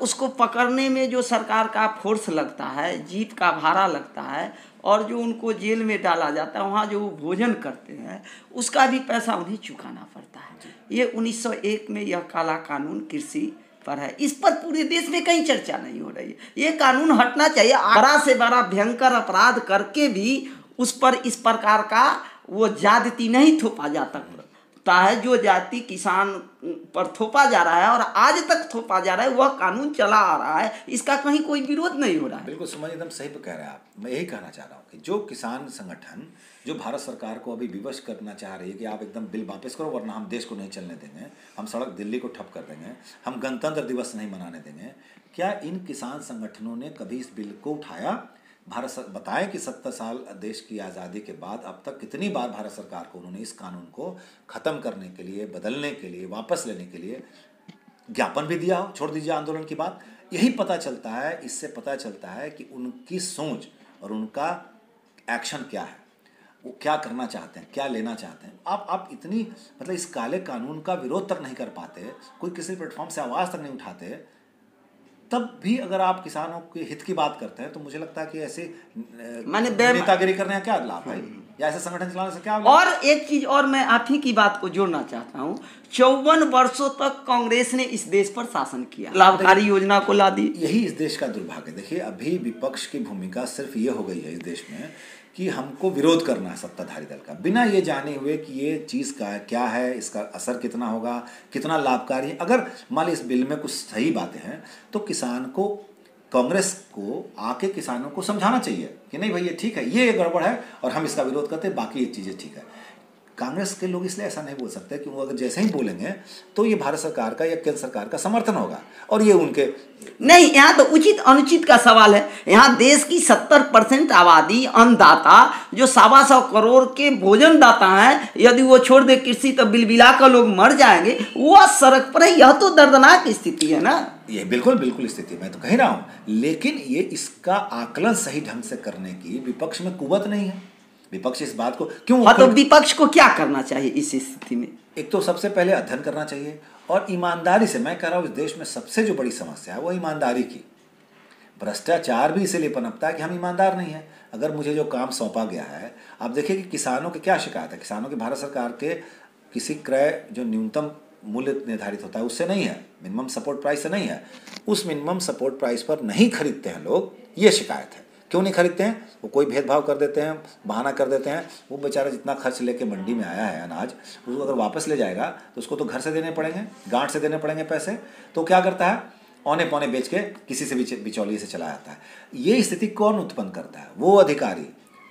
उसको पकड़ने में जो सरकार का फोर्स लगता है, जीप का भाड़ा लगता है, और जो उनको जेल में डाला जाता है, वहाँ जो वो भोजन करते हैं उसका भी पैसा उन्हें चुकाना पड़ता है। ये 1901 में यह काला कानून कृषि पर है। इस पर पूरे देश में कहीं चर्चा नहीं हो रही है। ये कानून हटना चाहिए। बड़ा से बड़ा भयंकर अपराध करके भी उस पर इस प्रकार का वो ज्यादती नहीं थोपा जाता है जो जाति किसान पर थोपा जा रहा है और आज तक थोपा जा रहा है, वह कानून चला आ रहा है, इसका कहीं कोई विरोध नहीं हो रहा है। बिल्कुल समझ, एकदम सही पे कह रहे हैं आप। मैं यही कहना चाह रहा हूँ कि जो किसान संगठन जो भारत सरकार को अभी विवश करना चाह रही है कि आप एकदम बिल वापस करो वरना हम देश को नहीं चलने देंगे, हम सड़क दिल्ली को ठप कर देंगे, हम गणतंत्र दिवस नहीं मनाने देंगे, क्या इन किसान संगठनों ने कभी इस बिल को उठाया? बताएं कि 70 साल देश की आज़ादी के बाद अब तक कितनी बार भारत सरकार को उन्होंने इस कानून को ख़त्म करने के लिए, बदलने के लिए, वापस लेने के लिए ज्ञापन भी दिया हो। छोड़ दीजिए आंदोलन की बात। यही पता चलता है, इससे पता चलता है कि उनकी सोच और उनका एक्शन क्या है, वो क्या करना चाहते हैं, क्या लेना चाहते हैं। आप इतनी मतलब इस काले कानून का विरोध तक नहीं कर पाते, कोई किसी प्लेटफॉर्म से आवाज़ तक नहीं उठाते, तब भी अगर आप किसानों के हित की बात करते हैं तो मुझे लगता है कि ऐसे नेतागिरी करने का क्या लाभ है, या ऐसे संगठन चलाने से क्या लाभ? और एक चीज और मैं आप ही की बात को जोड़ना चाहता हूँ, 54 वर्षों तक कांग्रेस ने इस देश पर शासन किया, लाभकारी योजना को ला दी। यही इस देश का दुर्भाग्य। देखिए अभी विपक्ष की भूमिका सिर्फ ये हो गई है इस देश में कि हमको विरोध करना है सत्ताधारी दल का, बिना ये जाने हुए कि ये चीज़ का क्या है, इसका असर कितना होगा, कितना लाभकारी है। अगर मान लीजिए इस बिल में कुछ सही बातें हैं तो किसान को, कांग्रेस को आके किसानों को समझाना चाहिए कि नहीं भाई ये ठीक है, ये गड़बड़ है और हम इसका विरोध करते हैं, बाकी ये चीज़ें ठीक है। कांग्रेस के लोग इसलिए ऐसा नहीं बोल सकते कि वो अगर जैसे ही बोलेंगे तो ये भारत सरकार का या केंद्र सरकार का समर्थन होगा, और ये उनके नहीं। यहाँ तो उचित अनुचित का सवाल है। यहाँ देश की 70% आबादी अन्नदाता जो 125 करोड़ के भोजन दाता है, यदि वो छोड़ दे कृषि तो बिलबिला कर लोग मर जाएंगे, वो सड़क पर है। यह तो दर्दनाक स्थिति है ना। ये बिल्कुल स्थिति मैं तो कह रहा हूँ, लेकिन ये इसका आकलन सही ढंग से करने की विपक्ष में कुवत नहीं है। विपक्ष इस बात को क्यों, तो विपक्ष को क्या करना चाहिए इस स्थिति में? एक तो सबसे पहले अध्ययन करना चाहिए और ईमानदारी से। मैं कह रहा हूँ इस देश में सबसे जो बड़ी समस्या है वो ईमानदारी की। भ्रष्टाचार भी इसीलिए पनपता है कि हम ईमानदार नहीं है। अगर मुझे जो काम सौंपा गया है, आप देखिए कि किसानों की क्या शिकायत है। किसानों की भारत सरकार के किसी क्रय जो न्यूनतम मूल्य निर्धारित होता है उससे नहीं है, मिनिमम सपोर्ट प्राइस से नहीं है। उस मिनिमम सपोर्ट प्राइस पर नहीं खरीदते हैं लोग, ये शिकायत है। क्यों नहीं खरीदते हैं? वो कोई भेदभाव कर देते हैं, बहाना कर देते हैं। वो बेचारा जितना खर्च लेके मंडी में आया है अनाज, उसको अगर वापस ले जाएगा तो उसको तो घर से देने पड़ेंगे, गांठ से देने पड़ेंगे पैसे। तो क्या करता है, औने पौने बेच के किसी से बिचौलिए से चला जाता है। ये स्थिति कौन उत्पन्न करता है? वो अधिकारी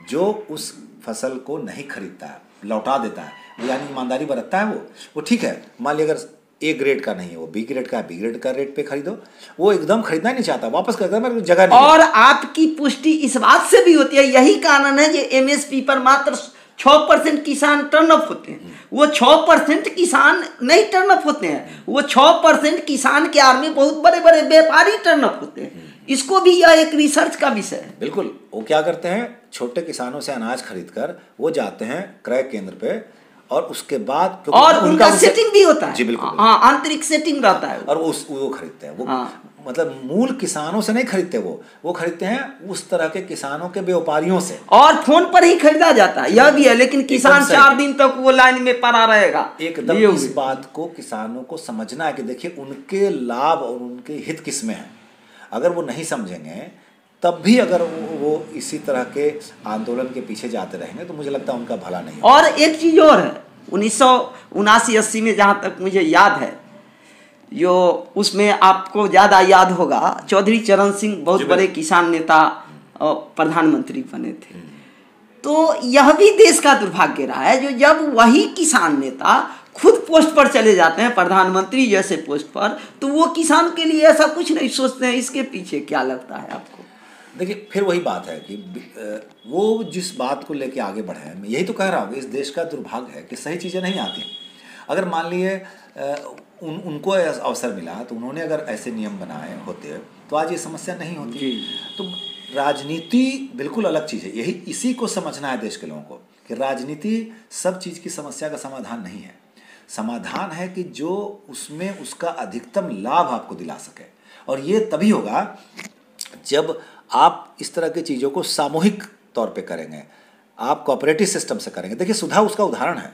जो उस फसल को नहीं खरीदता है, लौटा देता है, यानी ईमानदारी बरतता है। वो ठीक है, मान लीजिए अगर ए ग्रेड का नहीं है, वो बी ग्रेड का है, बी ग्रेड का रेट पे खरीदो, वो एकदम खरीदना ही नहीं चाहता, वापस कर देता, मेरे को जगह नहीं। और आपकी पुष्टि इस बात से भी होती है, यही कारण है जो एमएसपी पर मात्र 6% किसान टर्न अप होते हैं। वो 6% किसान नहीं टर्न अप होते हैं, वो 6% किसान के आर में बहुत बड़े बड़े व्यापारी टर्न अप होते हैं। इसको भी यह एक रिसर्च का विषय है। बिल्कुल, वो क्या करते हैं, छोटे किसानों से अनाज खरीद कर वो जाते हैं क्रय केंद्र पे, और उसके बाद और उनका सेटिंग भी होता है। जी बिल्कुल, हाँ, आंतरिक सेटिंग रहता है। और वो खरीदते हैं। वो मतलब मूल किसानों से नहीं खरीदते, वो खरीदते हैं उस तरह के किसानों के व्यापारियों से, और फोन पर ही खरीदा जाता है, यह भी है। लेकिन किसान 4 दिन तक वो लाइन में पड़ा रहेगा। एकदम इस बात को किसानों को समझना है कि देखिए उनके लाभ और उनके हित किस में है। अगर वो नहीं समझेंगे, तब भी अगर वो इसी तरह के आंदोलन के पीछे जाते रहेंगे, तो मुझे लगता है उनका भला नहीं। और एक चीज और है, 1979-80 में जहाँ तक मुझे याद है, जो उसमें आपको ज़्यादा याद होगा, चौधरी चरण सिंह बहुत बड़े किसान नेता और प्रधानमंत्री बने थे। तो यह भी देश का दुर्भाग्य रहा है, जो जब वही किसान नेता खुद पोस्ट पर चले जाते हैं, प्रधानमंत्री जैसे पोस्ट पर, तो वो किसान के लिए ऐसा कुछ नहीं सोचते हैं। इसके पीछे क्या लगता है आपको? देखिए, फिर वही बात है कि वो जिस बात को लेके आगे बढ़े हैं, मैं यही तो कह रहा हूँ, इस देश का दुर्भाग्य है कि सही चीज़ें नहीं आती। अगर मान लिए उनको अवसर मिला, तो उन्होंने अगर ऐसे नियम बनाए होते तो आज ये समस्या नहीं होती। तो राजनीति बिल्कुल अलग चीज़ है। इसी को समझना है देश के लोगों को, कि राजनीति सब चीज़ की समस्या का समाधान नहीं है। समाधान है कि जो उसमें उसका अधिकतम लाभ आपको दिला सके, और ये तभी होगा जब आप इस तरह की चीज़ों को सामूहिक तौर पे करेंगे, आप कोऑपरेटिव सिस्टम से करेंगे। देखिए, सुधा उसका उदाहरण है।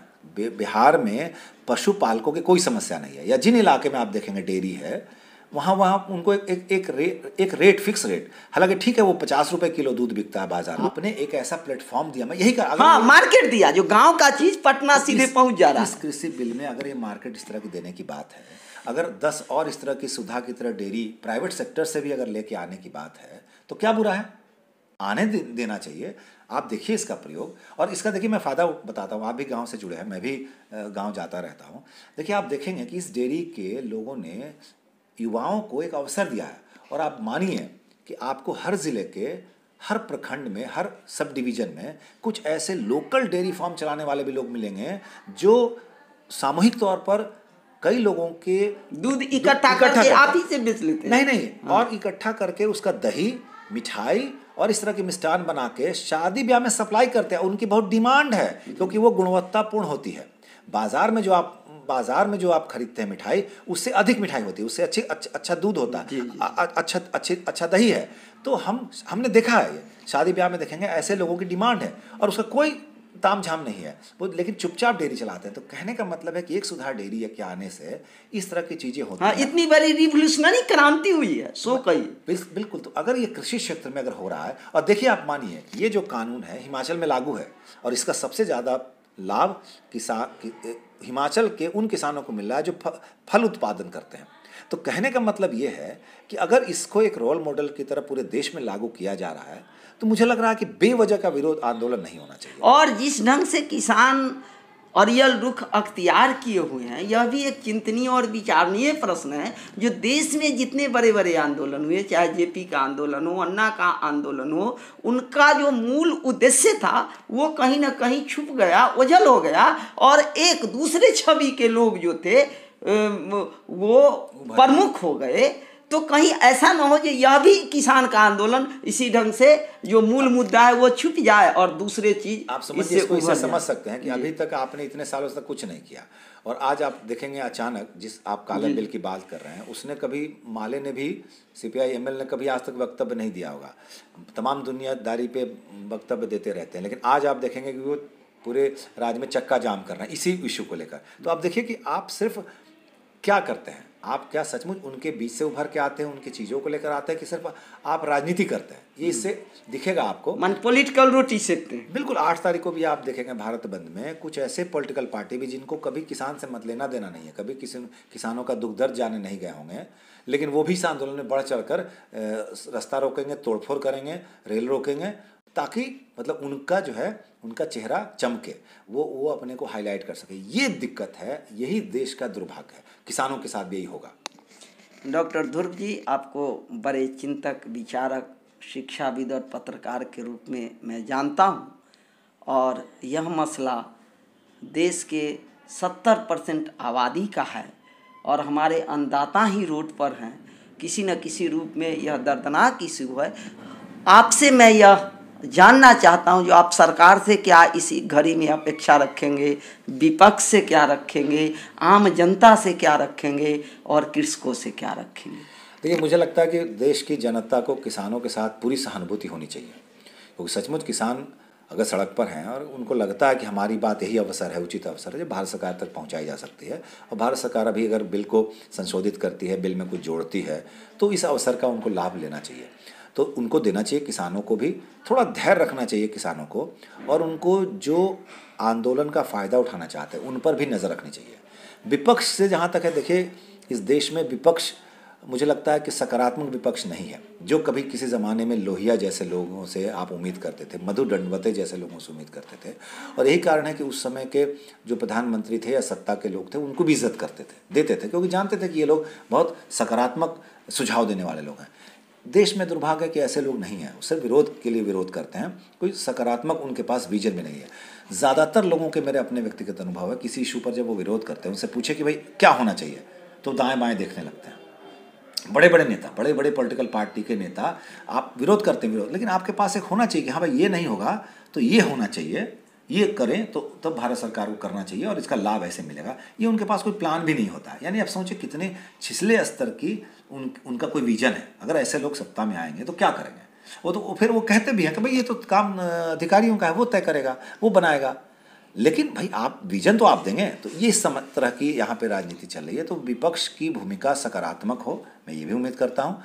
बिहार में पशुपालकों की कोई समस्या नहीं है, या जिन इलाके में आप देखेंगे डेयरी है, वहाँ उनको एक रेट, फिक्स रेट, हालांकि ठीक है वो 50 रुपए किलो दूध बिकता है बाजार में। आपने एक ऐसा प्लेटफॉर्म दिया, मैं यही मार्केट दिया, जो गांव का चीज पटना सीधे पहुंच जा रहा है। इस कृषि बिल में अगर ये मार्केट इस तरह की देने की बात है, अगर 10 और इस तरह की सुधा की तरह डेयरी प्राइवेट सेक्टर से भी अगर लेके आने की बात है, तो क्या बुरा है? आने देना चाहिए। आप देखिए इसका प्रयोग, और इसका देखिए मैं फ़ायदा बताता हूँ। आप भी गांव से जुड़े हैं, मैं भी गांव जाता रहता हूँ। देखिए, आप देखेंगे कि इस डेयरी के लोगों ने युवाओं को एक अवसर दिया है, और आप मानिए कि आपको हर ज़िले के हर प्रखंड में, हर सब डिवीज़न में कुछ ऐसे लोकल डेयरी फार्म चलाने वाले भी लोग मिलेंगे, जो सामूहिक तौर पर कई लोगों के दूध इकट्ठा करके आप ही से बेच लेते हैं। नहीं, और इकट्ठा करके उसका दही, मिठाई और इस तरह के मिष्ठान बना के शादी ब्याह में सप्लाई करते हैं। उनकी बहुत डिमांड है, क्योंकि वो गुणवत्तापूर्ण होती है। बाजार में जो आप खरीदते हैं मिठाई, उससे अधिक मिठाई होती है, उससे अच्छा दूध होता है, अच्छा दही है। तो हमने देखा है, शादी ब्याह में देखेंगे ऐसे लोगों की डिमांड है, और उसका कोई ताम झाम नहीं है वो, लेकिन चुपचाप डेयरी चलाते हैं। तो कहने का मतलब है कि एक सुधार डेयरी के आने से इस तरह की चीजें होती हैं। इतनी बड़ी रिवोल्यूशनरी क्रांति हुई है, सो कही। बिल्कुल। तो अगर ये कृषि क्षेत्र में अगर हो रहा है, और देखिए आप मानिए ये जो कानून है हिमाचल में लागू है, और इसका सबसे ज़्यादा लाभ हिमाचल के उन किसानों को मिल रहा है जो फल उत्पादन करते हैं। तो कहने का मतलब ये है कि अगर इसको एक रोल मॉडल की तरह पूरे देश में लागू किया जा रहा है, तो मुझे लग रहा है कि बेवजह का विरोध आंदोलन नहीं होना चाहिए। और जिस ढंग से किसान अरियल रुख अख्तियार किए हुए हैं, यह भी एक चिंतनीय और विचारणीय प्रश्न है। जो देश में जितने बड़े बड़े आंदोलन हुए, चाहे जेपी का आंदोलन हो, अन्ना का आंदोलन हो, उनका जो मूल उद्देश्य था वो कहीं ना कहीं छुप गया, ओझल हो गया, और एक दूसरे छवि के लोग जो थे वो प्रमुख हो गए। तो कहीं ऐसा ना हो कि यह भी किसान का आंदोलन इसी ढंग से जो मूल मुद्दा है वो छुप जाए, और दूसरे चीज आप इससे समझ सकते हैं कि अभी तक आपने इतने सालों तक कुछ नहीं किया, और आज आप देखेंगे अचानक जिस आप काला बिल की बात कर रहे हैं, उसने कभी, माले ने भी, CPI ML ने कभी आज तक वक्तव्य नहीं दिया होगा। तमाम दुनियादारी पे वक्तव्य देते रहते हैं, लेकिन आज आप देखेंगे कि वो पूरे राज्य में चक्का जाम कर रहे हैं इसी इशू को लेकर। तो आप देखिए कि आप सिर्फ क्या करते हैं आप? क्या सचमुच उनके बीच से उभर के आते हैं, उनकी चीज़ों को लेकर आते हैं, कि सिर्फ आप राजनीति करते हैं? ये इससे दिखेगा आपको। मन पॉलिटिकल रोटी सेकते हैं। बिल्कुल। 8 तारीख को भी आप देखेंगे भारत बंद में कुछ ऐसे पॉलिटिकल पार्टी भी जिनको कभी किसान से मत लेना देना नहीं है, कभी किसानों का दुख दर्द जाने नहीं गए होंगे, लेकिन वो भी इस आंदोलन में बढ़ चढ़कर रास्ता रोकेंगे, तोड़फोड़ करेंगे, रेल रोकेंगे, ताकि मतलब उनका जो है उनका चेहरा चमके, वो अपने को हाईलाइट कर सके। ये दिक्कत है, यही देश का दुर्भाग्य है। किसानों के साथ भी यही होगा। डॉक्टर ध्रुव जी, आपको बड़े चिंतक, विचारक, शिक्षाविद और पत्रकार के रूप में मैं जानता हूँ, और यह मसला देश के 70% आबादी का है और हमारे अन्नदाता ही रोड पर हैं। किसी न किसी रूप में यह दर्दनाक इशू है। आपसे मैं यह जानना चाहता हूं, जो आप सरकार से क्या इसी घड़ी में अपेक्षा रखेंगे, विपक्ष से क्या रखेंगे, आम जनता से क्या रखेंगे और कृषकों से क्या रखेंगे? देखिए, मुझे लगता है कि देश की जनता को किसानों के साथ पूरी सहानुभूति होनी चाहिए, क्योंकि सचमुच किसान अगर सड़क पर हैं और उनको लगता है कि हमारी बात यही अवसर है, उचित अवसर है जो भारत सरकार तक पहुंचाई जा सकती है, और भारत सरकार अभी अगर बिल को संशोधित करती है, बिल में कुछ जोड़ती है, तो इस अवसर का उनको लाभ लेना चाहिए। तो उनको देना चाहिए। किसानों को भी थोड़ा धैर्य रखना चाहिए किसानों को, और उनको जो आंदोलन का फ़ायदा उठाना चाहते हैं उन पर भी नज़र रखनी चाहिए। विपक्ष से जहाँ तक है, देखिए इस देश में विपक्ष मुझे लगता है कि सकारात्मक विपक्ष नहीं है, जो कभी किसी ज़माने में लोहिया जैसे लोगों से आप उम्मीद करते थे, मधु दंडवते जैसे लोगों से उम्मीद करते थे। और यही कारण है कि उस समय के जो प्रधानमंत्री थे या सत्ता के लोग थे उनको भी इज्जत करते थे, देते थे, क्योंकि जानते थे कि ये लोग बहुत सकारात्मक सुझाव देने वाले लोग हैं। देश में दुर्भाग्य है कि ऐसे लोग नहीं हैं, सिर्फ विरोध के लिए विरोध करते हैं, कोई सकारात्मक उनके पास विजन भी नहीं है। ज़्यादातर लोगों के मेरे अपने व्यक्तिगत अनुभव है, किसी इशू पर जब वो विरोध करते हैं, उनसे पूछे कि भाई क्या होना चाहिए, तो दाएं बाएं देखने लगते हैं। बड़े बड़े नेता, बड़े बड़े पॉलिटिकल पार्टी के नेता, आप विरोध करते हैं विरोध, लेकिन आपके पास एक होना चाहिए कि हाँ भाई ये नहीं होगा तो ये होना चाहिए, ये करें तो तब भारत सरकार को करना चाहिए और इसका लाभ ऐसे मिलेगा। ये उनके पास कोई प्लान भी नहीं होता है। यानी आप सोचिए कितने छिछले स्तर की उनका कोई विजन है। अगर ऐसे लोग सत्ता में आएंगे तो क्या करेंगे? वो तो फिर वो कहते भी हैं कि भाई ये तो काम अधिकारियों का है, वो तय करेगा, वो बनाएगा। लेकिन भाई आप विजन तो आप देंगे। तो ये इस तरह की यहाँ पे राजनीति चल रही है। तो विपक्ष की भूमिका सकारात्मक हो, मैं ये भी उम्मीद करता हूँ।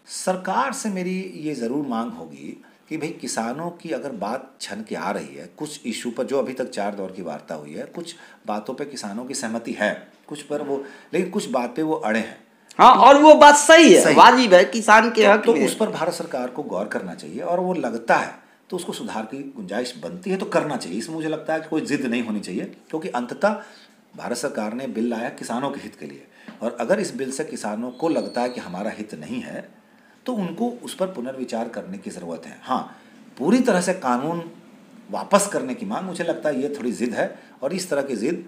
सरकार से मेरी ये ज़रूर मांग होगी कि भाई किसानों की अगर बात छन के आ रही है, कुछ इशू पर जो अभी तक 4 दौर की वार्ता हुई है, कुछ बातों पे किसानों की सहमति है, कुछ पर वो, लेकिन कुछ बात पे वो अड़े हैं। हाँ, और वो बात सही है, वाजिब है, किसान के हक तो में। उस पर भारत सरकार को गौर करना चाहिए, और वो लगता है तो उसको सुधार की गुंजाइश बनती है तो करना चाहिए। इसमें मुझे लगता है कि कोई जिद नहीं होनी चाहिए, क्योंकि अंततः भारत सरकार ने बिल लाया किसानों के हित के लिए, और अगर इस बिल से किसानों को लगता है कि हमारा हित नहीं है तो उनको उस पर पुनर्विचार करने की ज़रूरत है। हाँ, पूरी तरह से कानून वापस करने की मांग, मुझे लगता है ये थोड़ी जिद है, और इस तरह की जिद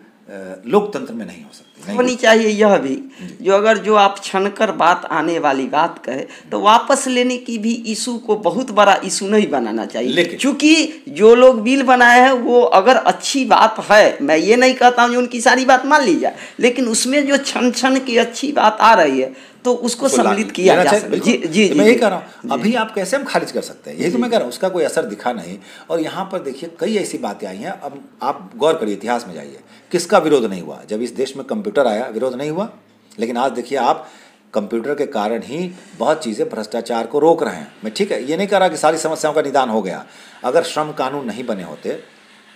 लोकतंत्र में नहीं हो सकती, होनी चाहिए। यह भी जो अगर जो आप छनकर बात आने वाली बात कहे तो वापस लेने की भी इशू को बहुत बड़ा इशू नहीं बनाना चाहिए। क्योंकि जो लोग बिल बनाए हैं वो अगर अच्छी बात है, मैं ये नहीं कहता हूँ उनकी सारी बात मान ली जाए, लेकिन उसमें जो छन की अच्छी बात आ रही है तो उसको सम्मिलित किया जा सकता है। जी, मैं यही कह रहा हूँ। अभी आप कैसे हम खारिज कर सकते हैं, यही तो मैं कह रहा हूँ। उसका कोई असर दिखा नहीं। और यहाँ पर देखिए कई ऐसी बातें आई हैं। अब आप गौर करिए, इतिहास में जाइए, किसका विरोध नहीं हुआ? जब इस देश में कंप्यूटर आया विरोध नहीं हुआ। लेकिन आज देखिए आप, कंप्यूटर के कारण ही बहुत चीज़ें भ्रष्टाचार को रोक रहे हैं। मैं ठीक है, ये नहीं कह रहा कि सारी समस्याओं का निदान हो गया। अगर श्रम कानून नहीं बने होते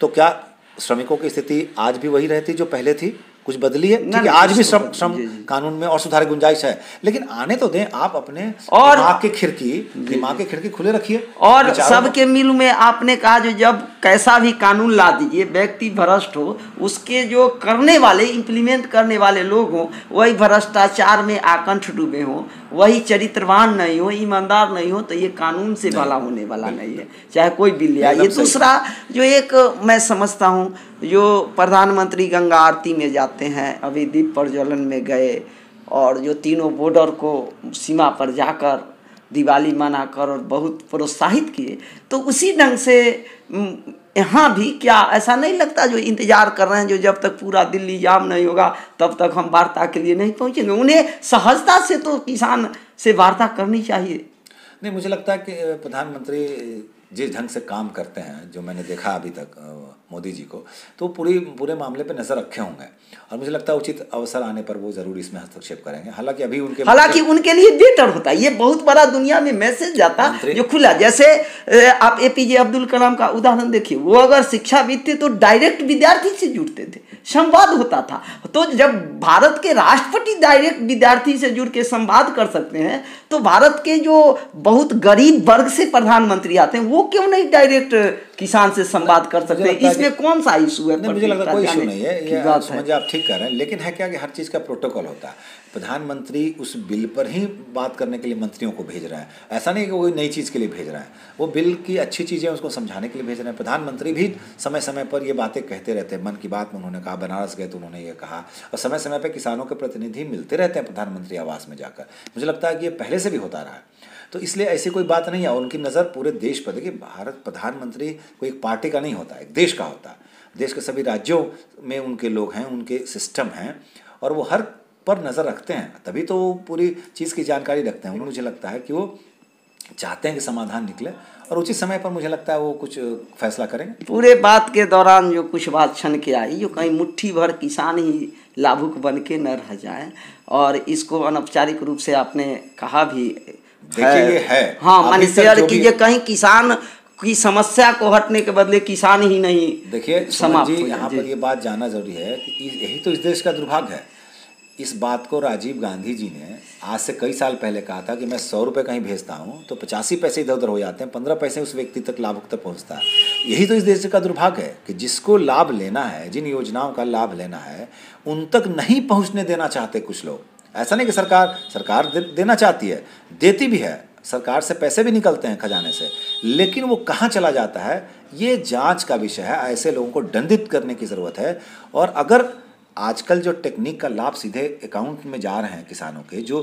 तो क्या श्रमिकों की स्थिति आज भी वही रहती जो पहले थी? कुछ बदली है? ठीक है, आज भी श्रम कानून में और सुधार की गुंजाइश है, लेकिन आने तो दें। आप अपने दिमाग की खिड़की खुले रखिए। और सबके मिल में आपने कहा जो जब कैसा भी कानून ला दीजिए, व्यक्ति भ्रष्ट हो, उसके जो करने वाले, इम्प्लीमेंट करने वाले लोग हों, वही भ्रष्टाचार में आकंठ डूबे हों, वही चरित्रवान नहीं हो, ईमानदार नहीं हो, तो ये कानून से भला होने वाला नहीं है, चाहे कोई बिल आए। ये दूसरा जो एक मैं समझता हूँ, जो प्रधानमंत्री गंगा आरती में जाते हैं, अभी दीप प्रज्वलन में गए, और जो तीनों बॉर्डर को सीमा पर जाकर दिवाली मनाकर और बहुत प्रोत्साहित किए, तो उसी ढंग से यहाँ भी क्या ऐसा नहीं लगता जो इंतजार कर रहे हैं, जो जब तक पूरा दिल्ली जाम नहीं होगा तब तक हम वार्ता के लिए नहीं पहुँचेंगे? उन्हें सहजता से तो किसान से वार्ता करनी चाहिए। नहीं, मुझे लगता है कि प्रधानमंत्री जिस ढंग से काम करते हैं, जो मैंने देखा अभी तक मोदी जी को, तो पूरे मामले पे नज़र रखे होंगे और मुझे लगता है उचित अवसर आने पर वो ज़रूर इसमें हस्तक्षेप करेंगे। हालांकि उनके लिए बेटर होता है, ये बहुत बड़ा दुनिया में मैसेज जाता जो खुला। जैसे आप एपीजे अब्दुल कलाम का उदाहरण देखिए, वो अगर शिक्षाविद थे तो डायरेक्ट विद्यार्थी से जुड़ते थे, संवाद होता था। तो जब भारत के राष्ट्रपति डायरेक्ट विद्यार्थी से जुड़ के संवाद कर सकते हैं, तो भारत के जो बहुत गरीब वर्ग से प्रधानमंत्री आते हैं वो क्यों नहीं डायरेक्ट किसान से संवाद कर सकते हैं? इसमें कौन सा इशू है? मुझे लगता है कोई इशू नहीं है, ये समझिए आप ठीक कर रहे हैं, लेकिन है क्या कि हर चीज़ का प्रोटोकॉल होता है। प्रधानमंत्री उस बिल पर ही बात करने के लिए मंत्रियों को भेज रहा है, ऐसा नहीं कि कोई नई चीज़ के लिए भेज रहा है, वो बिल की अच्छी चीज़ें उसको समझाने के लिए भेज रहे हैं। प्रधानमंत्री भी समय समय पर ये बातें कहते रहते हैं, मन की बात में उन्होंने कहा, बनारस गए तो उन्होंने ये कहा, और समय समय पर किसानों के प्रतिनिधि मिलते रहते हैं प्रधानमंत्री आवास में जाकर। मुझे लगता है कि ये पहले से भी होता रहा है, तो इसलिए ऐसी कोई बात नहीं है। उनकी नज़र पूरे देश पर, देखिए भारत प्रधानमंत्री कोई एक पार्टी का नहीं होता, एक देश का होता है। देश के सभी राज्यों में उनके लोग हैं, उनके सिस्टम हैं, और वो हर पर नज़र रखते हैं, तभी तो वो पूरी चीज़ की जानकारी रखते हैं। मुझे लगता है कि वो चाहते हैं कि समाधान निकले और उचित समय पर मुझे लगता है वो कुछ फैसला करेंगे। पूरे बात के दौरान जो कुछ बात छन के आई, जो कहीं मुट्ठी भर किसान ही लाभुक बन के न रह जाए, और इसको अनौपचारिक रूप से आपने कहा भी, देखिए ये है, हाँ, मैंने शेयर कीजिए, कहीं किसान की समस्या को हटने के बदले किसान ही नहीं। देखिए समाप्त जी, यहाँ पर ये बात जानना जरूरी है कि यही तो इस देश का दुर्भाग्य है। इस बात को राजीव गांधी जी ने आज से कई साल पहले कहा था कि मैं 100 रुपये कहीं भेजता हूँ तो 85 पैसे इधर उधर हो जाते हैं, 15 पैसे उस व्यक्ति तक लाभुक तक पहुँचता है। यही तो इस देश का दुर्भाग्य है कि जिसको लाभ लेना है, जिन योजनाओं का लाभ लेना है, उन तक नहीं पहुँचने देना चाहते कुछ लोग। ऐसा नहीं कि सरकार देना चाहती है, देती भी है, सरकार से पैसे भी निकलते हैं खजाने से, लेकिन वो कहाँ चला जाता है ये जांच का विषय है। ऐसे लोगों को दंडित करने की ज़रूरत है। और अगर आजकल जो टेक्निक का लाभ सीधे अकाउंट में जा रहे हैं किसानों के, जो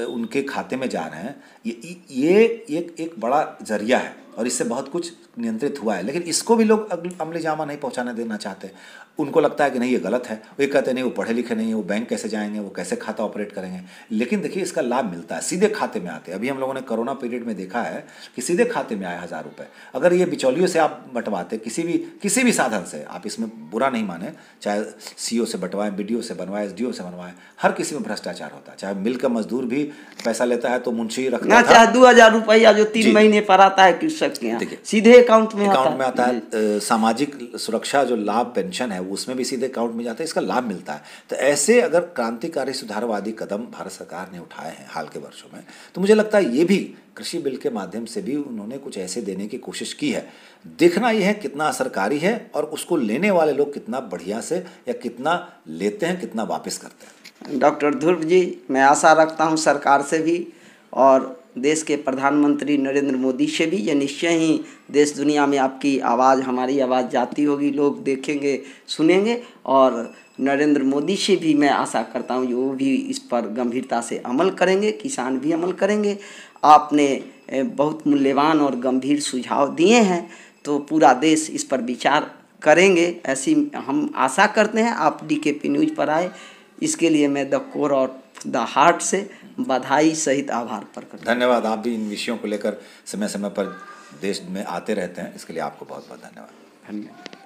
उनके खाते में जा रहे हैं, ये एक बड़ा जरिया है और इससे बहुत कुछ नियंत्रित हुआ है, लेकिन इसको भी लोग अमली जामा नहीं पहुंचाने देना चाहते। उनको लगता है कि नहीं ये गलत है, वो ये कहते नहीं वो पढ़े लिखे नहीं है, वो बैंक कैसे जाएंगे, वो कैसे खाता ऑपरेट करेंगे। लेकिन देखिए इसका लाभ मिलता है, सीधे खाते में आते हैं। अभी हम लोगों ने कोरोना पीरियड में देखा है कि सीधे खाते में आए 1000 रुपये। अगर ये बिचौलियों से आप बंटवाते, किसी भी साधन से, आप इसमें बुरा नहीं माने, चाहे सीओ से बंटवाएं, बीडीओ से बनवाएं, एसडीओ से बनवाएं, हर किसी में भ्रष्टाचार होता है। चाहे मिल का मजदूर भी पैसा लेता है तो मुंशी रखता था, चाहे 2000 रुपया जो 3 महीने पर आता है कृषक के यहाँ, सीधे अकाउंट में आता है। सामाजिक सुरक्षा जो लाभ पेंशन है उसमें भी सीधे अकाउंट में जाता है, इसका लाभ मिलता है। तो ऐसे अगर क्रांतिकारी सुधारवादी कदम भारत सरकार ने उठाए हैं हाल के वर्षों में, तो मुझे लगता है ये भी कृषि बिल के माध्यम से भी उन्होंने कुछ ऐसे देने की कोशिश की है। देखना यह है कितना असरकारी है और उसको लेने वाले लोग कितना बढ़िया से या कितना लेते हैं, कितना वापस करते हैं। डॉक्टर ध्रुव जी, मैं आशा रखता हूँ सरकार से भी और देश के प्रधानमंत्री नरेंद्र मोदी से भी, ये निश्चय ही देश दुनिया में आपकी आवाज़, हमारी आवाज़ जाती होगी, लोग देखेंगे सुनेंगे। और नरेंद्र मोदी से भी मैं आशा करता हूँ वो भी इस पर गंभीरता से अमल करेंगे, किसान भी अमल करेंगे। आपने बहुत मूल्यवान और गंभीर सुझाव दिए हैं, तो पूरा देश इस पर विचार करेंगे, ऐसी हम आशा करते हैं। आप DKP न्यूज़ पर आए, इसके लिए मैं द कोर और द हार्ट से बधाई सहित आभार प्रकट करता हूं। धन्यवाद। आप भी इन विषयों को लेकर समय समय पर देश में आते रहते हैं, इसके लिए आपको बहुत बहुत धन्यवाद।